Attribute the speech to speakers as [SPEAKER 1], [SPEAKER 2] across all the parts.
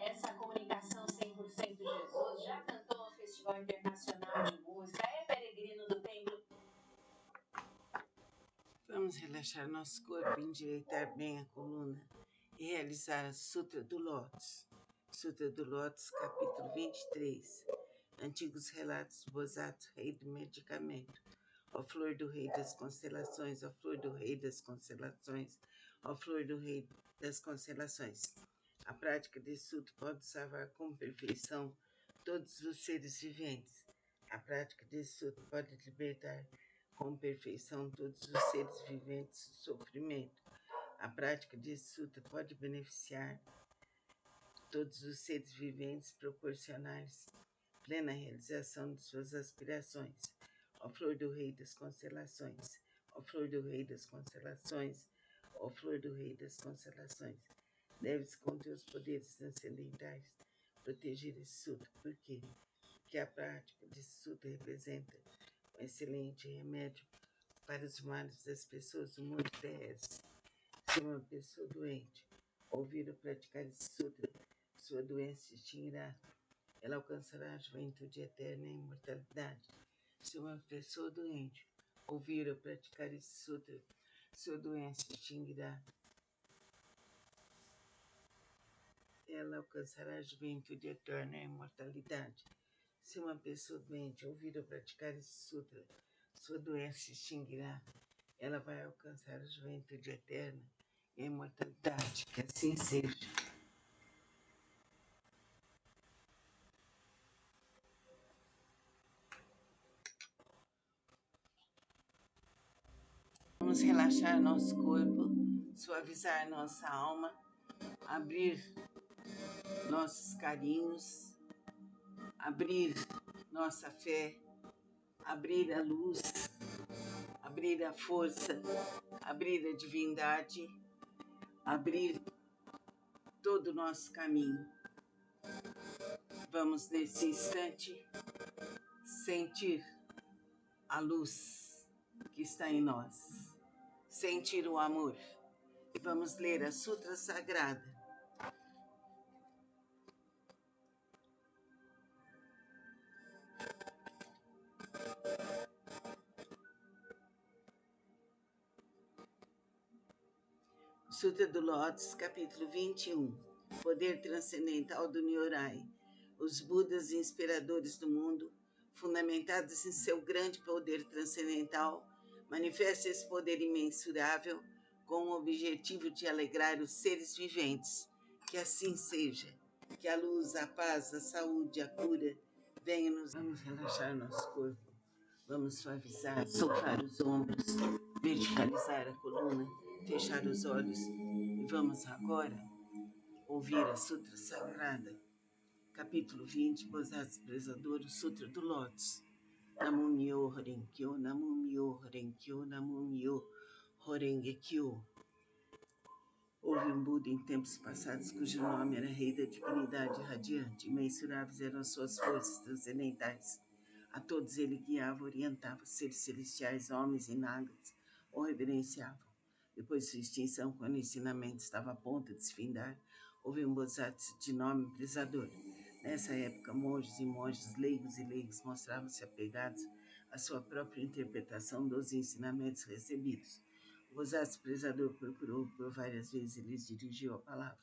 [SPEAKER 1] essa comunicação 100% Jesus, já cantou no Festival Internacional de Música, é peregrino do templo.
[SPEAKER 2] Vamos relaxar nosso corpo, endireitar bem a coluna e realizar a Sutra do Lótus. Sutra do Lótus, capítulo 23. Antigos relatos do Bosatsu, rei do medicamento. Ó flor do rei das constelações, ó flor do rei das constelações, ó flor do rei das constelações. A prática desse sutra pode salvar com perfeição todos os seres viventes. A prática desse sutra pode libertar com perfeição todos os seres viventes do sofrimento. A prática desse sutra pode beneficiar todos os seres viventes, proporcionar-lhes plena realização de suas aspirações. Ó flor do rei das constelações, ó flor do rei das constelações, ó flor do rei das constelações, deves com teus poderes transcendentais proteger esse sutra. Por quê? Porque a prática desse sutra representa um excelente remédio para os males das pessoas do mundo terrestre. Se uma pessoa doente ouvir ou praticar esse sutra, sua doença se extinguirá. Ela alcançará a juventude eterna e a imortalidade. Se uma pessoa doente ouvir ou praticar esse sutra, sua doença se extinguirá. Ela alcançará a juventude eterna e a imortalidade. Se uma pessoa doente ouvir ou praticar esse sutra, sua doença se extinguirá. Ela vai alcançar a juventude eterna e a imortalidade. Que assim seja. Vamos relaxar nosso corpo, suavizar nossa alma, abrir nossos carinhos, abrir nossa fé, abrir a luz, abrir a força, abrir a divindade, abrir todo o nosso caminho. Vamos, nesse instante, sentir a luz que está em nós, sentir o amor. E vamos ler a Sutra Sagrada. Sutra do Lótus, capítulo 21. Poder transcendental do Nyorai. Os Budas inspiradores do mundo, fundamentados em seu grande poder transcendental, manifestam esse poder imensurável com o objetivo de alegrar os seres viventes. Que assim seja. Que a luz, a paz, a saúde, a cura venham nos... Vamos relaxar nosso corpo. Vamos suavizar, soltar os ombros, verticalizar a coluna, fechar os olhos e vamos agora ouvir a Sutra Sagrada, capítulo 20, Bosatsu Prezador, o Sutra do Lótus. Namu Myo Horenkyo, Namu Myo Horenkyo, Namu Myo Horengekyo. Houve um Buda em tempos passados cujo nome era Rei da Divinidade Radiante, imensuráveis eram suas forças transcendentais. A todos ele guiava, orientava, seres celestiais, homens e nagas, o reverenciavam. Depois de sua extinção, quando o ensinamento estava a ponto de se findar, houve um Bodhisattva de nome Prezador. Nessa época, monges e monges, leigos e leigos mostravam-se apegados à sua própria interpretação dos ensinamentos recebidos. O Bodhisattva Prezador procurou por várias vezes e lhes dirigiu a palavra.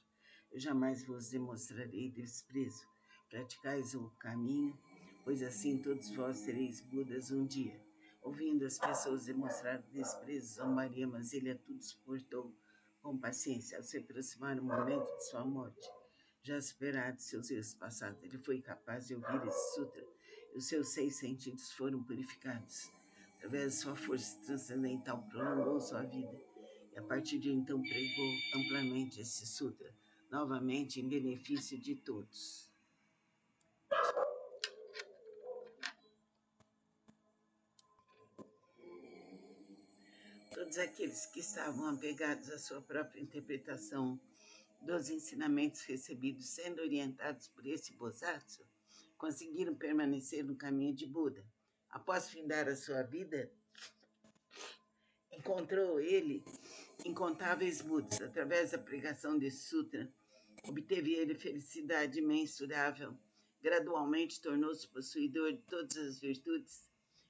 [SPEAKER 2] Eu jamais vos demonstrarei desprezo. Praticais o caminho, pois assim todos vós sereis Budas um dia. Ouvindo as pessoas demonstrar desprezo, zombaria, mas ele a tudo suportou com paciência. Ao se aproximar o momento de sua morte, já superado seus erros passados, ele foi capaz de ouvir esse sutra e os seus 6 sentidos foram purificados. Através de sua força transcendental, prolongou sua vida e a partir de então pregou amplamente esse sutra, novamente em benefício de todos. Todos aqueles que estavam apegados à sua própria interpretação dos ensinamentos recebidos, sendo orientados por esse Bosatsu, conseguiram permanecer no caminho de Buda. Após findar a sua vida, encontrou ele incontáveis Budas. Através da pregação desse sutra, Obteve ele felicidade imensurável. Gradualmente tornou-se possuidor de todas as virtudes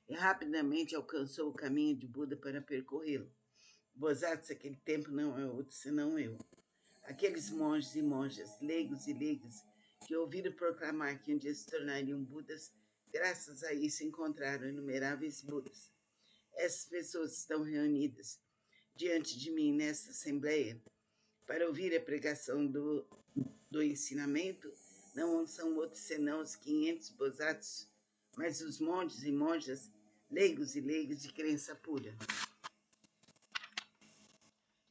[SPEAKER 2] e rapidamente alcançou o caminho de Buda para percorrê-lo. Bodhisattva, aquele tempo não é outro senão eu. Aqueles monges e monjas, leigos e leigas, que ouviram proclamar que um dia se tornariam Budas, graças a isso encontraram inumeráveis Budas. Essas pessoas estão reunidas diante de mim nesta assembleia para ouvir a pregação do ensinamento. Não são outros senão os 500 Bodhisattvas, mas os monges e monjas, leigos e leigas de crença pura.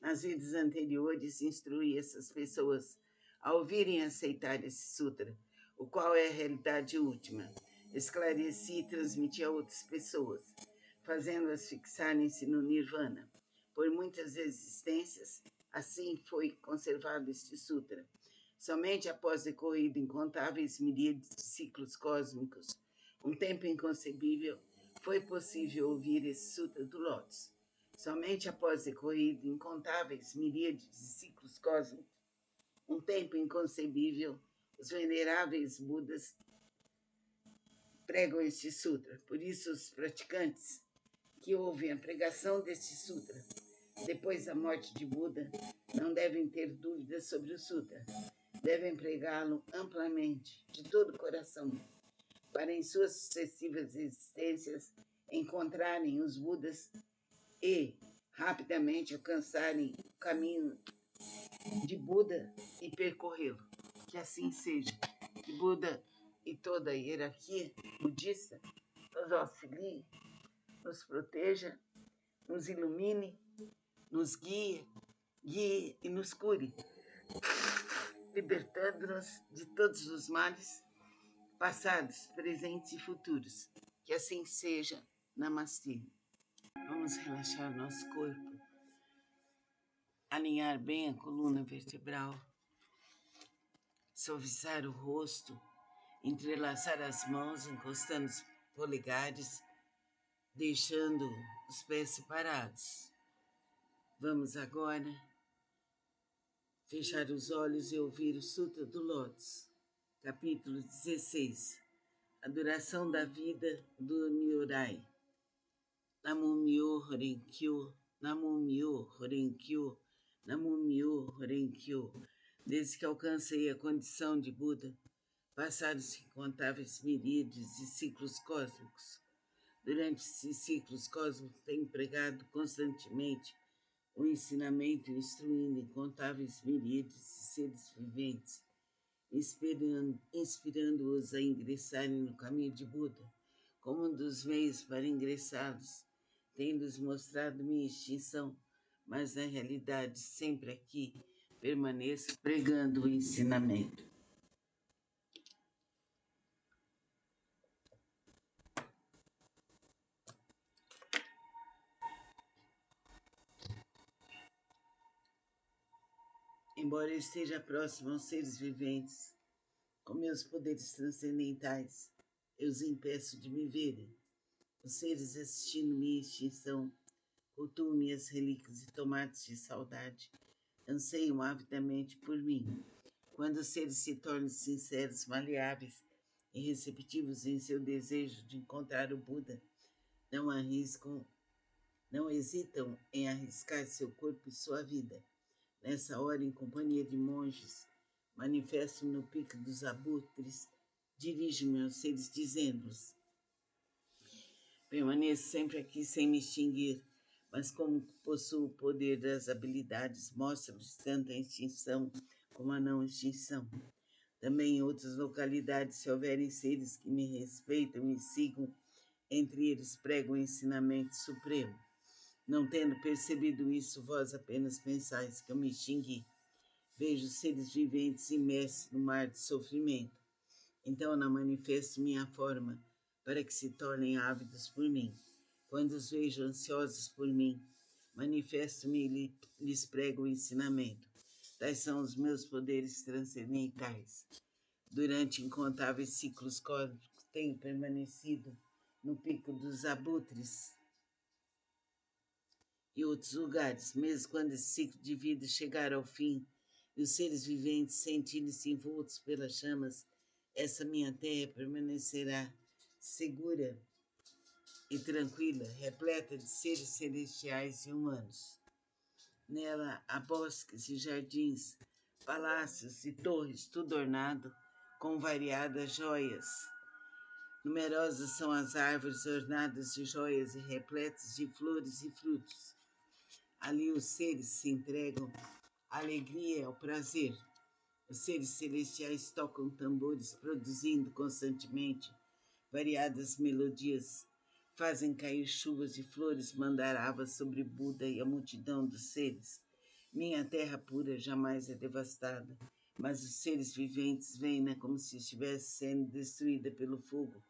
[SPEAKER 2] Nas vidas anteriores, instruí essas pessoas a ouvirem e aceitar esse sutra, o qual é a realidade última. Esclareci e transmiti a outras pessoas, fazendo-as fixarem-se no Nirvana. Por muitas existências, assim foi conservado este sutra. Somente após decorrido incontáveis miríades de ciclos cósmicos, um tempo inconcebível, foi possível ouvir esse sutra do Lótus. Somente após decorrido incontáveis miríades de ciclos cósmicos, um tempo inconcebível, os veneráveis Budas pregam este sutra. Por isso, os praticantes que ouvem a pregação deste sutra depois da morte de Buda não devem ter dúvidas sobre o sutra. Devem pregá-lo amplamente, de todo o coração, para em suas sucessivas existências encontrarem os Budas e rapidamente alcançarem o caminho de Buda e percorrê-lo. Que assim seja. Que Buda e toda a hierarquia budista nos auxilie, nos proteja, nos ilumine, nos guie e nos cure, libertando-nos de todos os males, passados, presentes e futuros. Que assim seja. Namastê. Vamos relaxar nosso corpo, alinhar bem a coluna vertebral, suavizar o rosto, entrelaçar as mãos, encostando os polegares, deixando os pés separados. Vamos agora fechar os olhos e ouvir o Sutra do Lótus, capítulo 16, a duração da vida do Nyorai. Namumyo Horenkyo, Namumyo Horenkyo, Namumyo Horenkyo. Desde que alcancei a condição de Buda, passaram-se incontáveis miríades de ciclos cósmicos. Durante esses ciclos cósmicos, tenho pregado constantemente o ensinamento, instruindo incontáveis miríades de seres viventes, inspirando-os a ingressarem no caminho de Buda, como um dos meios para ingressá-los, tendo-lhes mostrado minha extinção, mas na realidade sempre aqui permaneço pregando o ensinamento. Embora eu esteja próximo aos seres viventes, com meus poderes transcendentais, eu os impeço de me verem. Os seres assistindo minha extinção, cultuam minhas relíquias e tomates de saudade, anseiam avidamente por mim. Quando os seres se tornam sinceros, maleáveis e receptivos em seu desejo de encontrar o Buda, não hesitam em arriscar seu corpo e sua vida. Nessa hora, em companhia de monges, manifesto-me no pico dos abutres, dirijo-me aos seres, dizendo-lhes: permaneço sempre aqui sem me extinguir, mas como possuo o poder das habilidades, mostro-lhes tanto a extinção como a não extinção. Também em outras localidades, se houverem seres que me respeitam e sigam, entre eles prego o ensinamento supremo. Não tendo percebido isso, vós apenas pensais que eu me extingui. Vejo seres viventes imersos no mar de sofrimento. Então não manifesto minha forma, para que se tornem ávidos por mim. Quando os vejo ansiosos por mim, manifesto-me e lhes prego o ensinamento. Tais são os meus poderes transcendentais. Durante incontáveis ciclos cósmicos, tenho permanecido no pico dos abutres e outros lugares, mesmo quando esse ciclo de vida chegar ao fim, e os seres viventes sentirem-se envoltos pelas chamas, essa minha terra permanecerá segura e tranquila, repleta de seres celestiais e humanos. Nela há bosques e jardins, palácios e torres, tudo ornado com variadas joias. Numerosas são as árvores ornadas de joias e repletas de flores e frutos. Ali os seres se entregam à alegria e ao prazer. Os seres celestiais tocam tambores, produzindo constantemente variadas melodias. Fazem cair chuvas de flores mandaravas sobre Buda e a multidão dos seres. Minha terra pura jamais é devastada, mas os seres viventes veem-na como se estivesse sendo destruída pelo fogo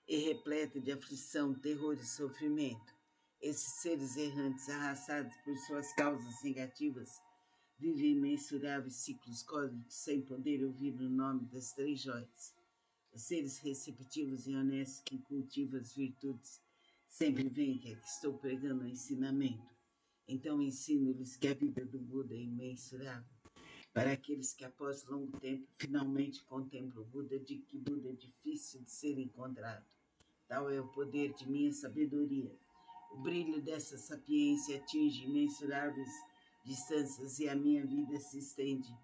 [SPEAKER 2] e repleta de aflição, terror e sofrimento. Esses seres errantes, arrastados por suas causas negativas, vivem imensuráveis ciclos cósmicos sem poder ouvir o nome das três joias. Os seres receptivos e honestos que cultivam as virtudes sempre veem que aqui estou pregando o ensinamento. Então ensino-lhes que a vida do Buda é imensurável. Para aqueles que após longo tempo finalmente contemplam o Buda, de que Buda é difícil de ser encontrado. Tal é o poder de minha sabedoria. O brilho dessa sapiência atinge imensuráveis distâncias e a minha vida se estende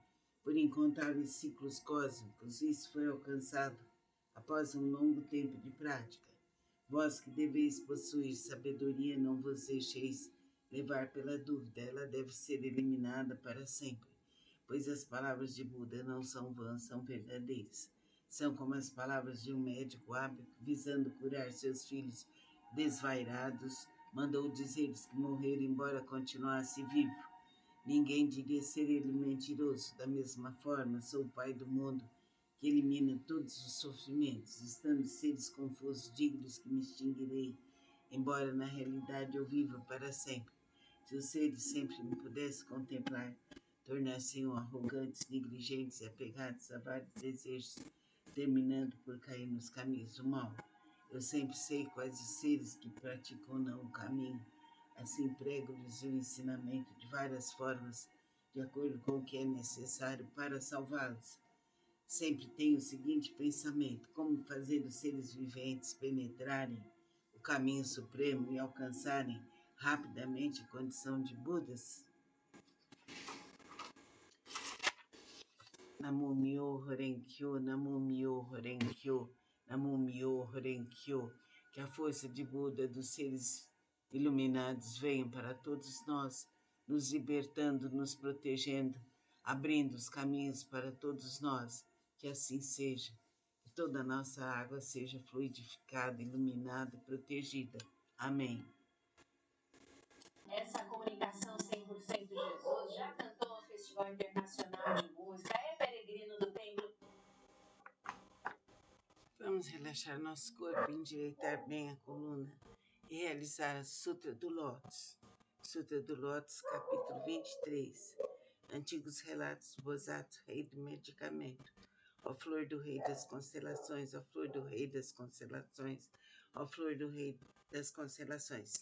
[SPEAKER 2] por incontáveis ciclos cósmicos. Isso foi alcançado após um longo tempo de prática. Vós que deveis possuir sabedoria, não vos deixeis levar pela dúvida, ela deve ser eliminada para sempre, pois as palavras de Buda não são vãs, são verdadeiras. São como as palavras de um médico hábil visando curar seus filhos desvairados, mandou dizer-lhes que morreram embora continuasse vivo. Ninguém diria ser ele mentiroso. Da mesma forma, sou o Pai do mundo, que elimina todos os sofrimentos, estando seres confusos, dignos que me extinguirei, embora na realidade eu viva para sempre. Se os seres sempre me pudessem contemplar, tornar-se-iam arrogantes, negligentes e apegados a vários desejos, terminando por cair nos caminhos do mal. Eu sempre sei quais os seres que praticam não o caminho. Assim prego-lhes o ensinamento de várias formas, de acordo com o que é necessário para salvá-los. Sempre tenho o seguinte pensamento: como fazer os seres viventes penetrarem o caminho supremo e alcançarem rapidamente a condição de Budas? Namo Myoho Renkyo, Namo Myoho Renkyo, Namo Myoho Renkyo. Que a força de Buda dos seres iluminados venha para todos nós, nos libertando, nos protegendo, abrindo os caminhos para todos nós. Que assim seja. Que toda a nossa água seja fluidificada, iluminada e protegida. Amém.
[SPEAKER 1] Essa comunicação 100% Jesus já cantou no Festival Internacional de Música, é peregrino do Templo.
[SPEAKER 2] Vamos relaxar nosso corpo, endireitar bem a coluna e realizar a Sutra do Lótus. Sutra do Lótus, capítulo 23. Antigos relatos do Bosato, rei do medicamento. Ó flor do rei das constelações, ó flor do rei das constelações, ó flor do rei das constelações.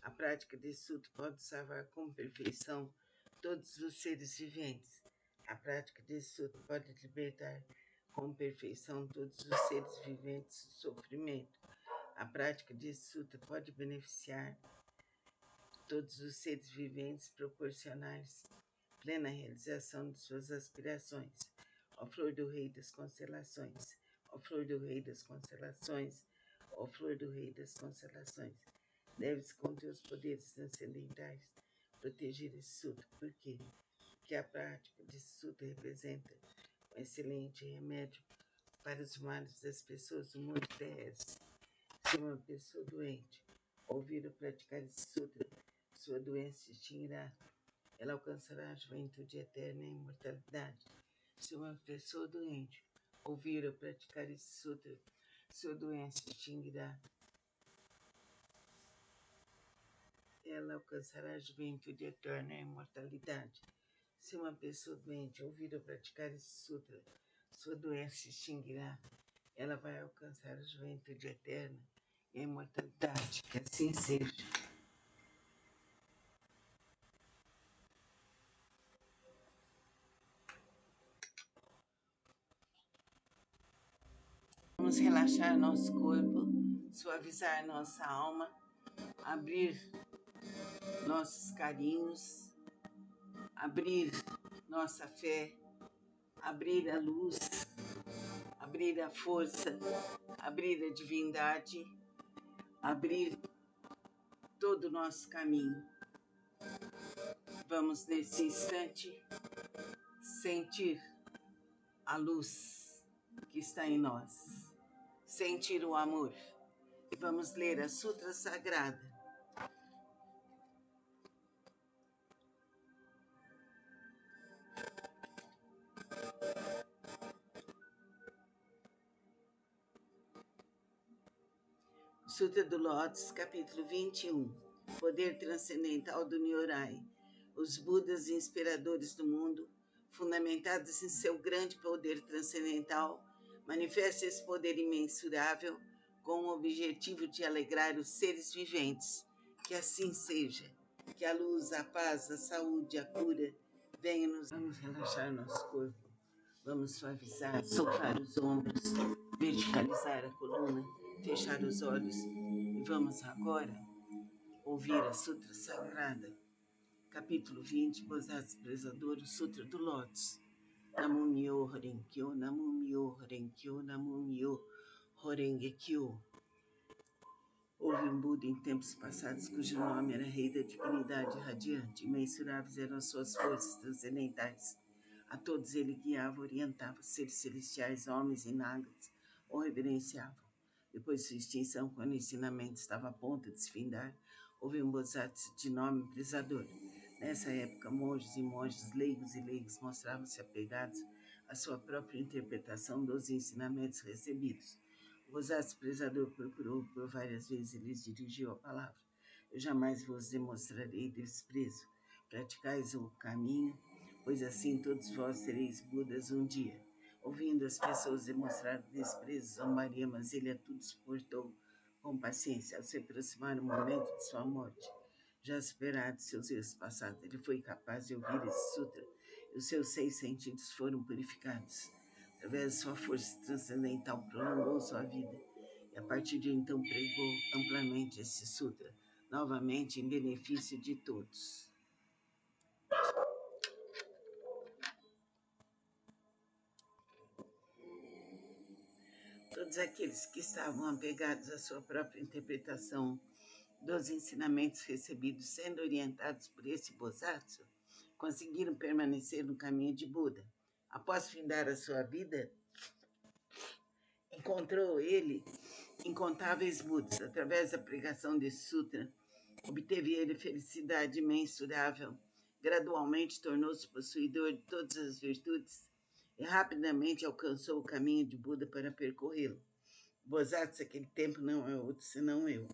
[SPEAKER 2] A prática desse sutra pode salvar com perfeição todos os seres viventes. A prática desse sutra pode libertar com perfeição todos os seres viventes do sofrimento. A prática desse sutra pode beneficiar todos os seres viventes, proporcionar-lhes plena realização de suas aspirações. Ó flor do rei das constelações, ó flor do rei das constelações, ó flor do rei das constelações. Deve-se com teus poderes transcendentais proteger esse sutra. Por quê? Porque a prática desse sutra representa um excelente remédio para os males das pessoas do mundo terrestre. Se uma pessoa doente ouvir ou praticar esse sutra, sua doença se extinguirá. Ela alcançará a juventude eterna e a imortalidade. Se uma pessoa doente ouvir ou praticar esse sutra, sua doença se extinguirá. Ela alcançará a juventude eterna e a imortalidade. Se uma pessoa doente ouvir ou praticar esse sutra, sua doença se extinguirá. Ela vai alcançar a juventude eterna e a imortalidade. Que assim seja. Vamos relaxar nosso corpo, suavizar nossa alma, abrir nossos carinhos, abrir nossa fé, abrir a luz, abrir a força, abrir a divindade, abrir todo o nosso caminho. Vamos nesse instante sentir a luz que está em nós, sentir o amor. E vamos ler a Sutra Sagrada. Sutra do Lótus, capítulo 21. Poder transcendental do Nyorai. Os Budas inspiradores do mundo, fundamentados em seu grande poder transcendental, manifestam esse poder imensurável com o objetivo de alegrar os seres viventes. Que assim seja. Que a luz, a paz, a saúde, a cura venham nos... Vamos relaxar nosso corpo. Vamos suavizar, soltar os ombros, verticalizar a coluna, fechar os olhos. E vamos agora ouvir a Sutra Sagrada, capítulo 20, Bodhisattva Prezador, o Sutra do Lótus. Namo Myo Horenkyo, Namo Myo Horenkyo, Namo Myo Horengekyo. Houve um Buda em tempos passados cujo nome era Rei da Divinidade Radiante. Imensuráveis eram suas forças transcendentais. A todos ele guiava, orientava, seres celestiais, homens e nagas, o reverenciavam. Depois de sua extinção, quando o ensinamento estava a ponto de se findar, houve um Bodhisattva de nome Prezador. Nessa época, monges e monjas, leigos e leigos mostravam-se apegados à sua própria interpretação dos ensinamentos recebidos. O Bodhisattva Prezador procurou por várias vezes e lhes dirigiu a palavra. Eu jamais vos demonstrarei desprezo. Praticais o caminho, pois assim todos vós sereis Budas um dia. Ouvindo as pessoas demonstrar desprezo, zombaria, mas ele a tudo suportou com paciência. Ao se aproximar o momento de sua morte, já superado seus erros passados, ele foi capaz de ouvir esse sutra e os seus 6 sentidos foram purificados. Através de sua força transcendental, prolongou sua vida e a partir de então pregou amplamente esse sutra, novamente em benefício de todos. Todos aqueles que estavam apegados à sua própria interpretação dos ensinamentos recebidos, sendo orientados por esse Bodhisattva, conseguiram permanecer no caminho de Buda. Após findar a sua vida, encontrou ele incontáveis Budas. Através da pregação desse sutra, obteve ele felicidade imensurável. Gradualmente tornou-se possuidor de todas as virtudes e rapidamente alcançou o caminho de Buda para percorrê-lo. O Bodhisattva daquele tempo não é outro senão eu.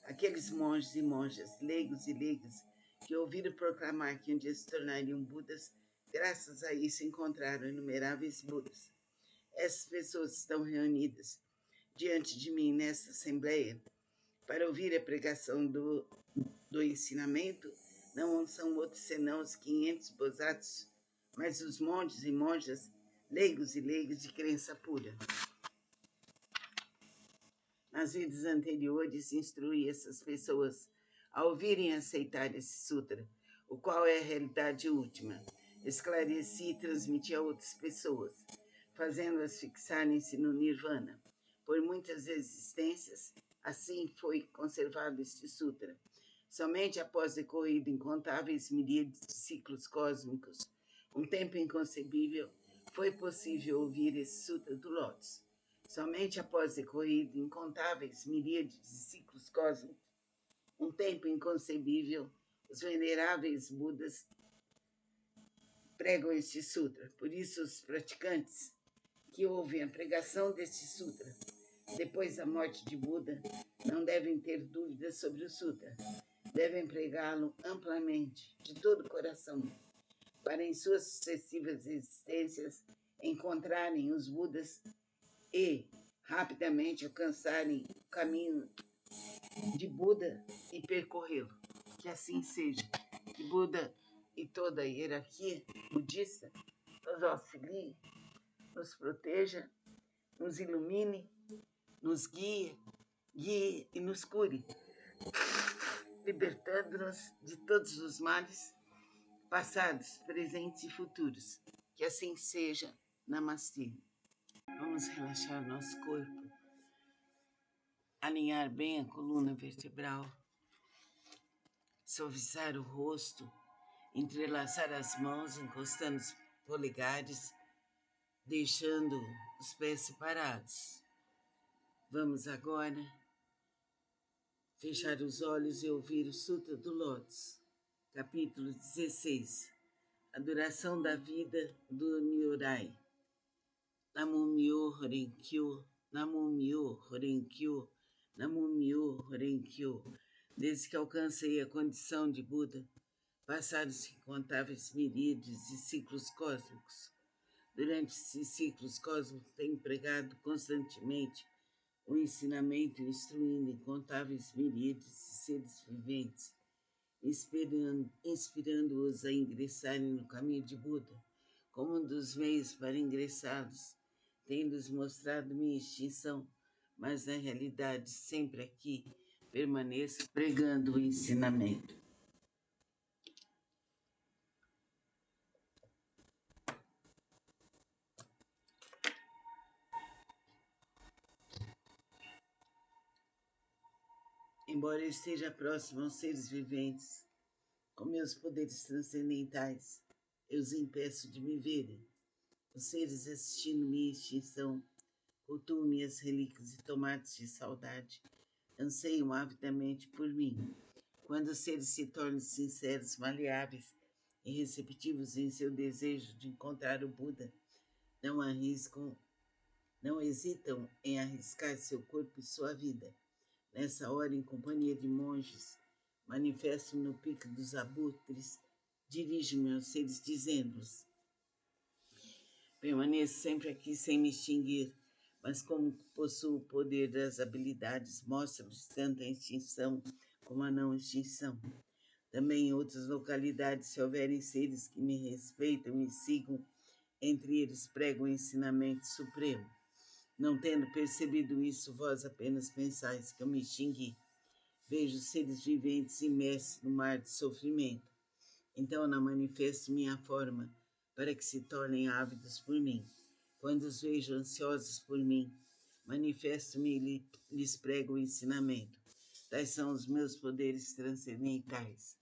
[SPEAKER 2] Aqueles monges e monjas, leigos e leigas, que ouviram proclamar que um dia se tornariam Budas, graças a isso encontraram inumeráveis Budas. Essas pessoas estão reunidas diante de mim nesta assembleia para ouvir a pregação do ensinamento. Não são outros senão os 500 Bodhisattvas, mas os monges e monjas, leigos e leigas de crença pura. Nas vidas anteriores, instruí essas pessoas a ouvirem e aceitar esse sutra, o qual é a realidade última. Esclareci e transmiti a outras pessoas, fazendo-as fixarem-se no Nirvana. Por muitas existências, assim foi conservado este sutra. Somente após decorrido incontáveis miríades de ciclos cósmicos, um tempo inconcebível, foi possível ouvir esse sutra do Lótus. Somente após decorrido incontáveis miríades de ciclos cósmicos, um tempo inconcebível, os veneráveis Budas pregam este sutra. Por isso, os praticantes que ouvem a pregação deste sutra depois da morte de Buda não devem ter dúvidas sobre o sutra. Devem pregá-lo amplamente, de todo o coração, para em suas sucessivas existências encontrarem os Budas e rapidamente alcançarem o caminho de Buda e percorrê-lo. Que assim seja. Que Buda e toda a hierarquia budista nos auxilie, nos proteja, nos ilumine nos guie e nos cure, libertando-nos de todos os males, passados, presentes e futuros. Que assim seja. Namastê. Vamos relaxar nosso corpo, alinhar bem a coluna vertebral, suavizar o rosto, entrelaçar as mãos, encostando os polegares, deixando os pés separados. Vamos agora fechar os olhos e ouvir o Sutra do Lótus, capítulo 16, a duração da vida do Nyorai. Namo Myo Horenkyo, Namo Myo Horenkyo, Namo Myo Horenkyo. Desde que alcancei a condição de Buda, passados incontáveis miríades de ciclos cósmicos. Durante esses ciclos cósmicos, tenho pregado constantemente o ensinamento, instruindo incontáveis miríades de seres viventes, inspirando-os a ingressarem no caminho de Buda, como um dos meios para ingressá-los, tendo-lhes mostrado minha extinção, mas na realidade sempre aqui permaneço pregando o ensinamento. Embora eu esteja próximo aos seres viventes, com meus poderes transcendentais, eu os impeço de me verem. Os seres assistindo minha extinção, cultuam minhas relíquias e tomates de saudade, anseiam avidamente por mim. Quando os seres se tornam sinceros, maleáveis e receptivos em seu desejo de encontrar o Buda, não hesitam em arriscar seu corpo e sua vida. Nessa hora, em companhia de monges, manifesto-me no pico dos abutres, dirijo-me aos seres, dizendo-lhes: permaneço sempre aqui sem me extinguir, mas como possuo o poder das habilidades, mostro-lhes tanto a extinção como a não extinção. Também em outras localidades, se houverem seres que me respeitam e sigam, entre eles prego o ensinamento supremo. Não tendo percebido isso, vós apenas pensais que eu me extingui. Vejo seres viventes imersos no mar de sofrimento. Então não manifesto minha forma, para que se tornem ávidos por mim. Quando os vejo ansiosos por mim, manifesto-me e lhes prego o ensinamento. Tais são os meus poderes transcendentais.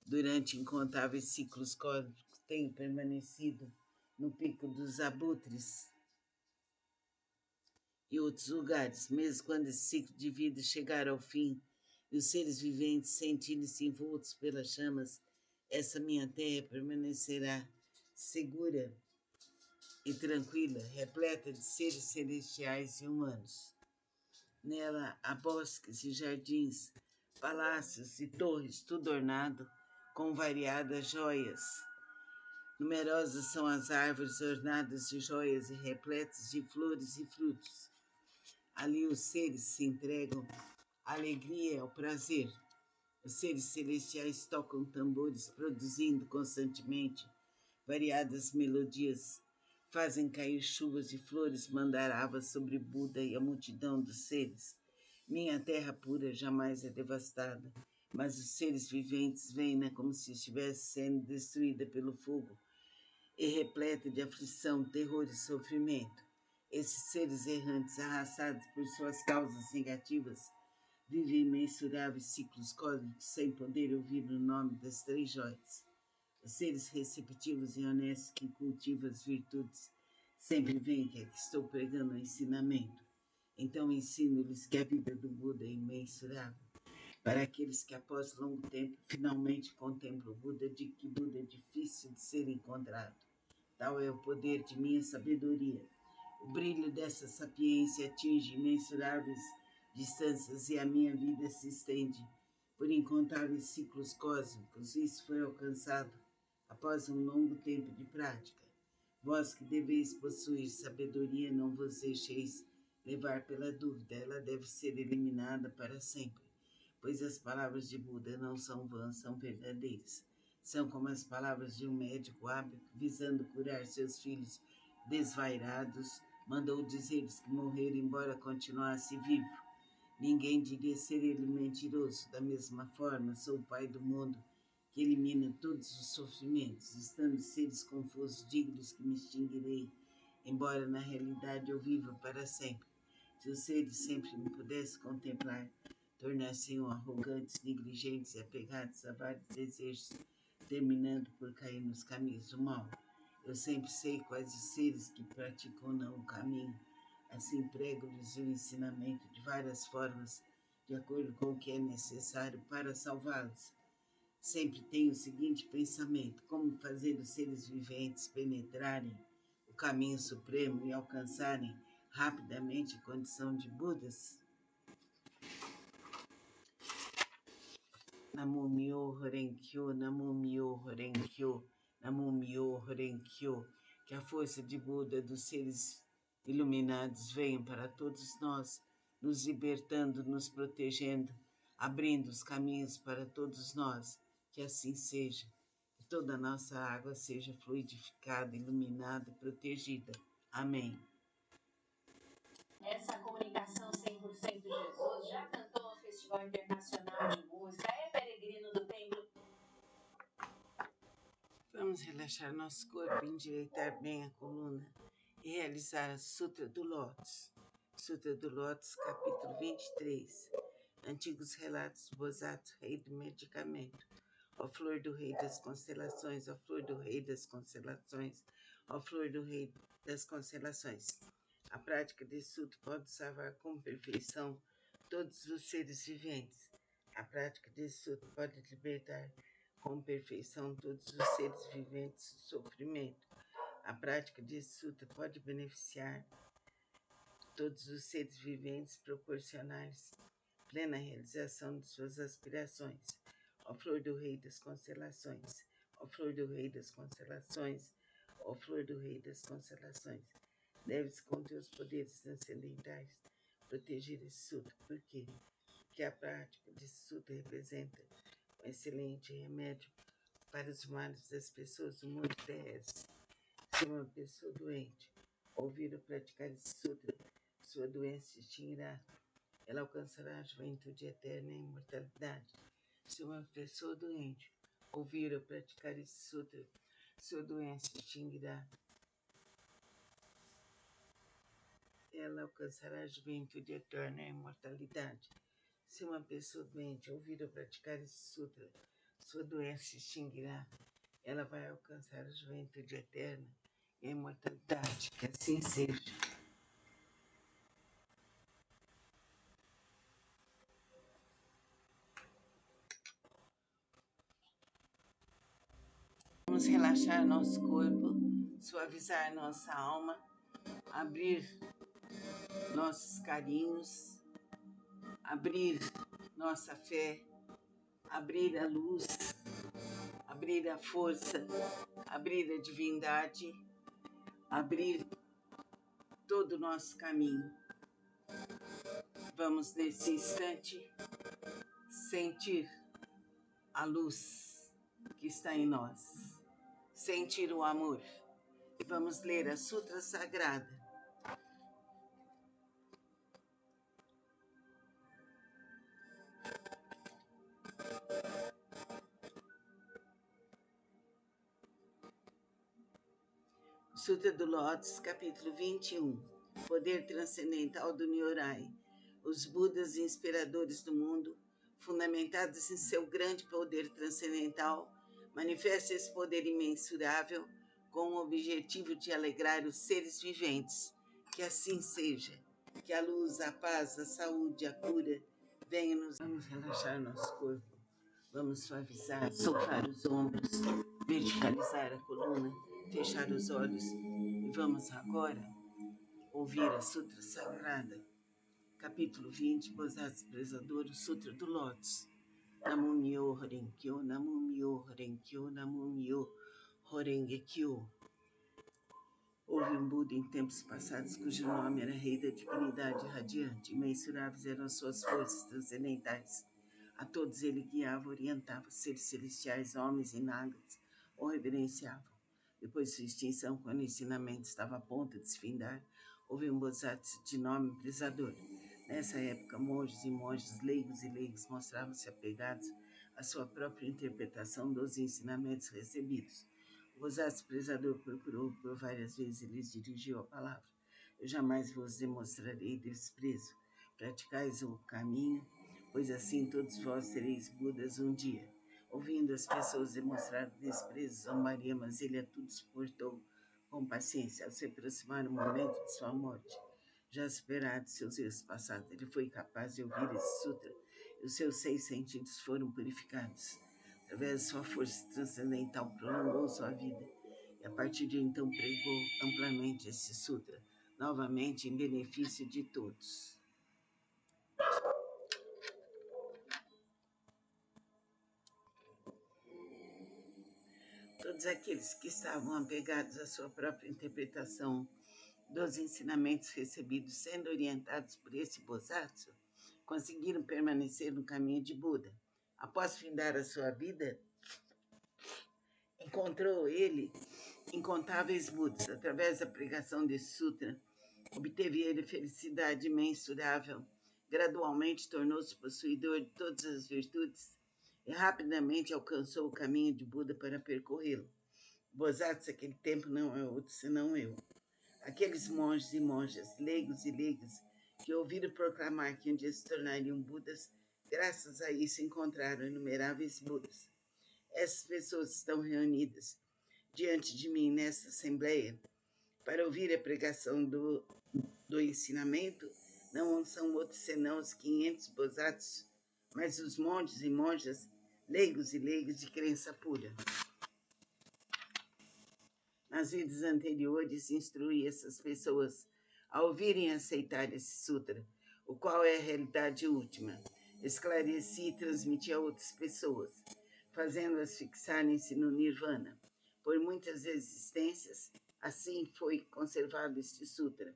[SPEAKER 2] Durante incontáveis ciclos cósmicos, tenho permanecido no pico dos abutres e outros lugares, mesmo quando esse ciclo de vida chegar ao fim e os seres viventes sentirem-se envoltos pelas chamas, essa minha terra permanecerá segura e tranquila, repleta de seres celestiais e humanos. Nela há bosques e jardins, palácios e torres, tudo ornado com variadas joias. Numerosas são as árvores ornadas de joias e repletas de flores e frutos. Ali os seres se entregam à alegria e ao prazer. Os seres celestiais tocam tambores, produzindo constantemente variadas melodias. Fazem cair chuvas de flores mandaravas sobre Buda e a multidão dos seres. Minha terra pura jamais é devastada, mas os seres viventes veem-na como se estivesse sendo destruída pelo fogo e repleta de aflição, terror e sofrimento. Esses seres errantes, arrastados por suas causas negativas, vivem imensuráveis ciclos cósmicos sem poder ouvir o nome das três joias. Os seres receptivos e honestos que cultivam as virtudes sempre veem que aqui estou pregando o ensinamento. Então ensino-lhes que a vida do Buda é imensurável. Para aqueles que após longo tempo finalmente contemplam o Buda, de que Buda é difícil de ser encontrado. Tal é o poder de minha sabedoria. O brilho dessa sapiência atinge imensuráveis distâncias e a minha vida se estende por incontáveis ciclos cósmicos. Isso foi alcançado após um longo tempo de prática. Vós que deveis possuir sabedoria, não vos deixeis levar pela dúvida, ela deve ser eliminada para sempre, pois as palavras de Buda não são vãs, são verdadeiras. São como as palavras de um médico hábil visando curar seus filhos desvairados mandou dizer os que morreram, embora continuasse vivo. Ninguém diria ser ele mentiroso. Da mesma forma, sou o Pai do mundo, que elimina todos os sofrimentos, estando seres confusos, dignos que me extinguirei, embora na realidade eu viva para sempre. Se os seres sempre me pudessem contemplar, tornar-se-iam arrogantes, negligentes e apegados a vários desejos, terminando por cair nos caminhos do mal. Eu sempre sei quais os seres que praticam não o caminho. Assim prego-lhes o ensinamento de várias formas, de acordo com o que é necessário para salvá-los. Sempre tenho o seguinte pensamento: como fazer os seres viventes penetrarem o caminho supremo e alcançarem rapidamente a condição de Budas? Namumyo Horenkyo, Namumyo Horenkyo, Namumyo Horenkyo. Que a força de Buda dos seres iluminados venha para todos nós, nos libertando, nos protegendo, abrindo os caminhos para todos nós. Que assim seja. Que toda a nossa água seja fluidificada, iluminada e protegida. Amém.
[SPEAKER 1] Essa comunicação 100% Jesus já cantou no Festival Internacional de Música, é peregrino do templo.
[SPEAKER 2] Vamos relaxar nosso corpo, endireitar bem a coluna e realizar a Sutra do Lótus. Sutra do Lótus, capítulo 23. Antigos relatos do Bosatsu, rei do medicamento. Ó flor do rei das constelações, ó flor do rei das constelações, ó flor do rei das constelações. A prática desse sutra pode salvar com perfeição todos os seres viventes. A prática desse sutra pode libertar com perfeição todos os seres viventes do sofrimento. A prática desse sutra pode beneficiar todos os seres viventes, proporcionar-lhes plena realização de suas aspirações. Ó flor do rei das constelações, ó flor do rei das constelações, ó flor do rei das constelações, deves com teus poderes transcendentais proteger esse sutra. Por quê? Porque a prática desse sutra representa um excelente remédio para os males das pessoas do mundo terrestre. Se uma pessoa doente ouvir ou praticar esse sutra, sua doença se extinguirá. Ela alcançará a juventude eterna e a imortalidade. Se uma pessoa doente ouvir ou praticar esse sutra, sua doença se extinguirá. Ela alcançará a juventude eterna e a imortalidade. Se uma pessoa doente ouvir ou praticar esse sutra, sua doença se extinguirá. Ela vai alcançar a juventude eterna e a imortalidade. Que assim seja. Vamos relaxar nosso corpo, suavizar nossa alma, abrir nossos carinhos, abrir nossa fé, abrir a luz, abrir a força, abrir a divindade, abrir todo o nosso caminho. Vamos nesse instante sentir a luz que está em nós, sentir o amor. E vamos ler a Sutra Sagrada. Sutra do Lótus, capítulo 21. Poder transcendental do Nyorai. Os Budas inspiradores do mundo, fundamentados em seu grande poder transcendental, manifestam esse poder imensurável com o objetivo de alegrar os seres viventes. Que assim seja. Que a luz, a paz, a saúde, a cura venham nos... Vamos relaxar nosso corpo. Vamos suavizar, soltar os ombros, verticalizar a coluna, fechar os olhos e vamos agora ouvir a Sutra Sagrada, capítulo 20, Bosatsu Prezador, o Sutra do Lótus. Namumyo Horenkyo, Namumyo Horenkyo, Namumyo Horengekyo. Houve um Buda em tempos passados cujo nome era Rei da Dignidade Radiante. Imensuráveis eram suas forças transcendentais. A todos ele guiava, orientava, seres celestiais, homens e nagas, o reverenciavam. Depois de sua extinção, quando o ensinamento estava a ponto de se findar, houve um Bodhisattva de nome Brisador. Nessa época, monges e monjas leigos e leigos mostravam-se apegados à sua própria interpretação dos ensinamentos recebidos. O Bodhisattva Brisador procurou por várias vezes e lhes dirigiu a palavra. Eu jamais vos demonstrarei desprezo. Praticais o caminho, pois assim todos vós sereis Budas um dia. Ouvindo as pessoas demonstrar desprezo, zombaria, mas ele a tudo suportou com paciência. Ao se aproximar o momento de sua morte, já superado seus erros passados, ele foi capaz de ouvir esse sutra e os seus 6 sentidos foram purificados. Através de sua força transcendental, prolongou sua vida e a partir de então pregou amplamente esse sutra, novamente em benefício de todos. Todos aqueles que estavam apegados à sua própria interpretação dos ensinamentos recebidos, sendo orientados por esse Bodhisattva, conseguiram permanecer no caminho de Buda. Após findar a sua vida, encontrou ele incontáveis Budas. Através da pregação desse sutra, obteve ele felicidade imensurável. Gradualmente tornou-se possuidor de todas as virtudes e rapidamente alcançou o caminho de Buda para percorrê-lo. Bodhisattva, aquele tempo, não é outro senão eu. Aqueles monges e monjas, leigos e leigas, que ouviram proclamar que um dia se tornariam Budas, graças a isso encontraram inumeráveis Budas. Essas pessoas estão reunidas diante de mim nesta assembleia para ouvir a pregação do ensinamento. Não são outros senão os 500 Bodhisattvas, mas os monges e monjas, leigos e leigas de crença pura. Nas vidas anteriores, instruí essas pessoas a ouvirem e aceitar esse sutra, o qual é a realidade última. Esclareci e transmiti a outras pessoas, fazendo-as fixarem-se no Nirvana. Por muitas existências, assim foi conservado este sutra.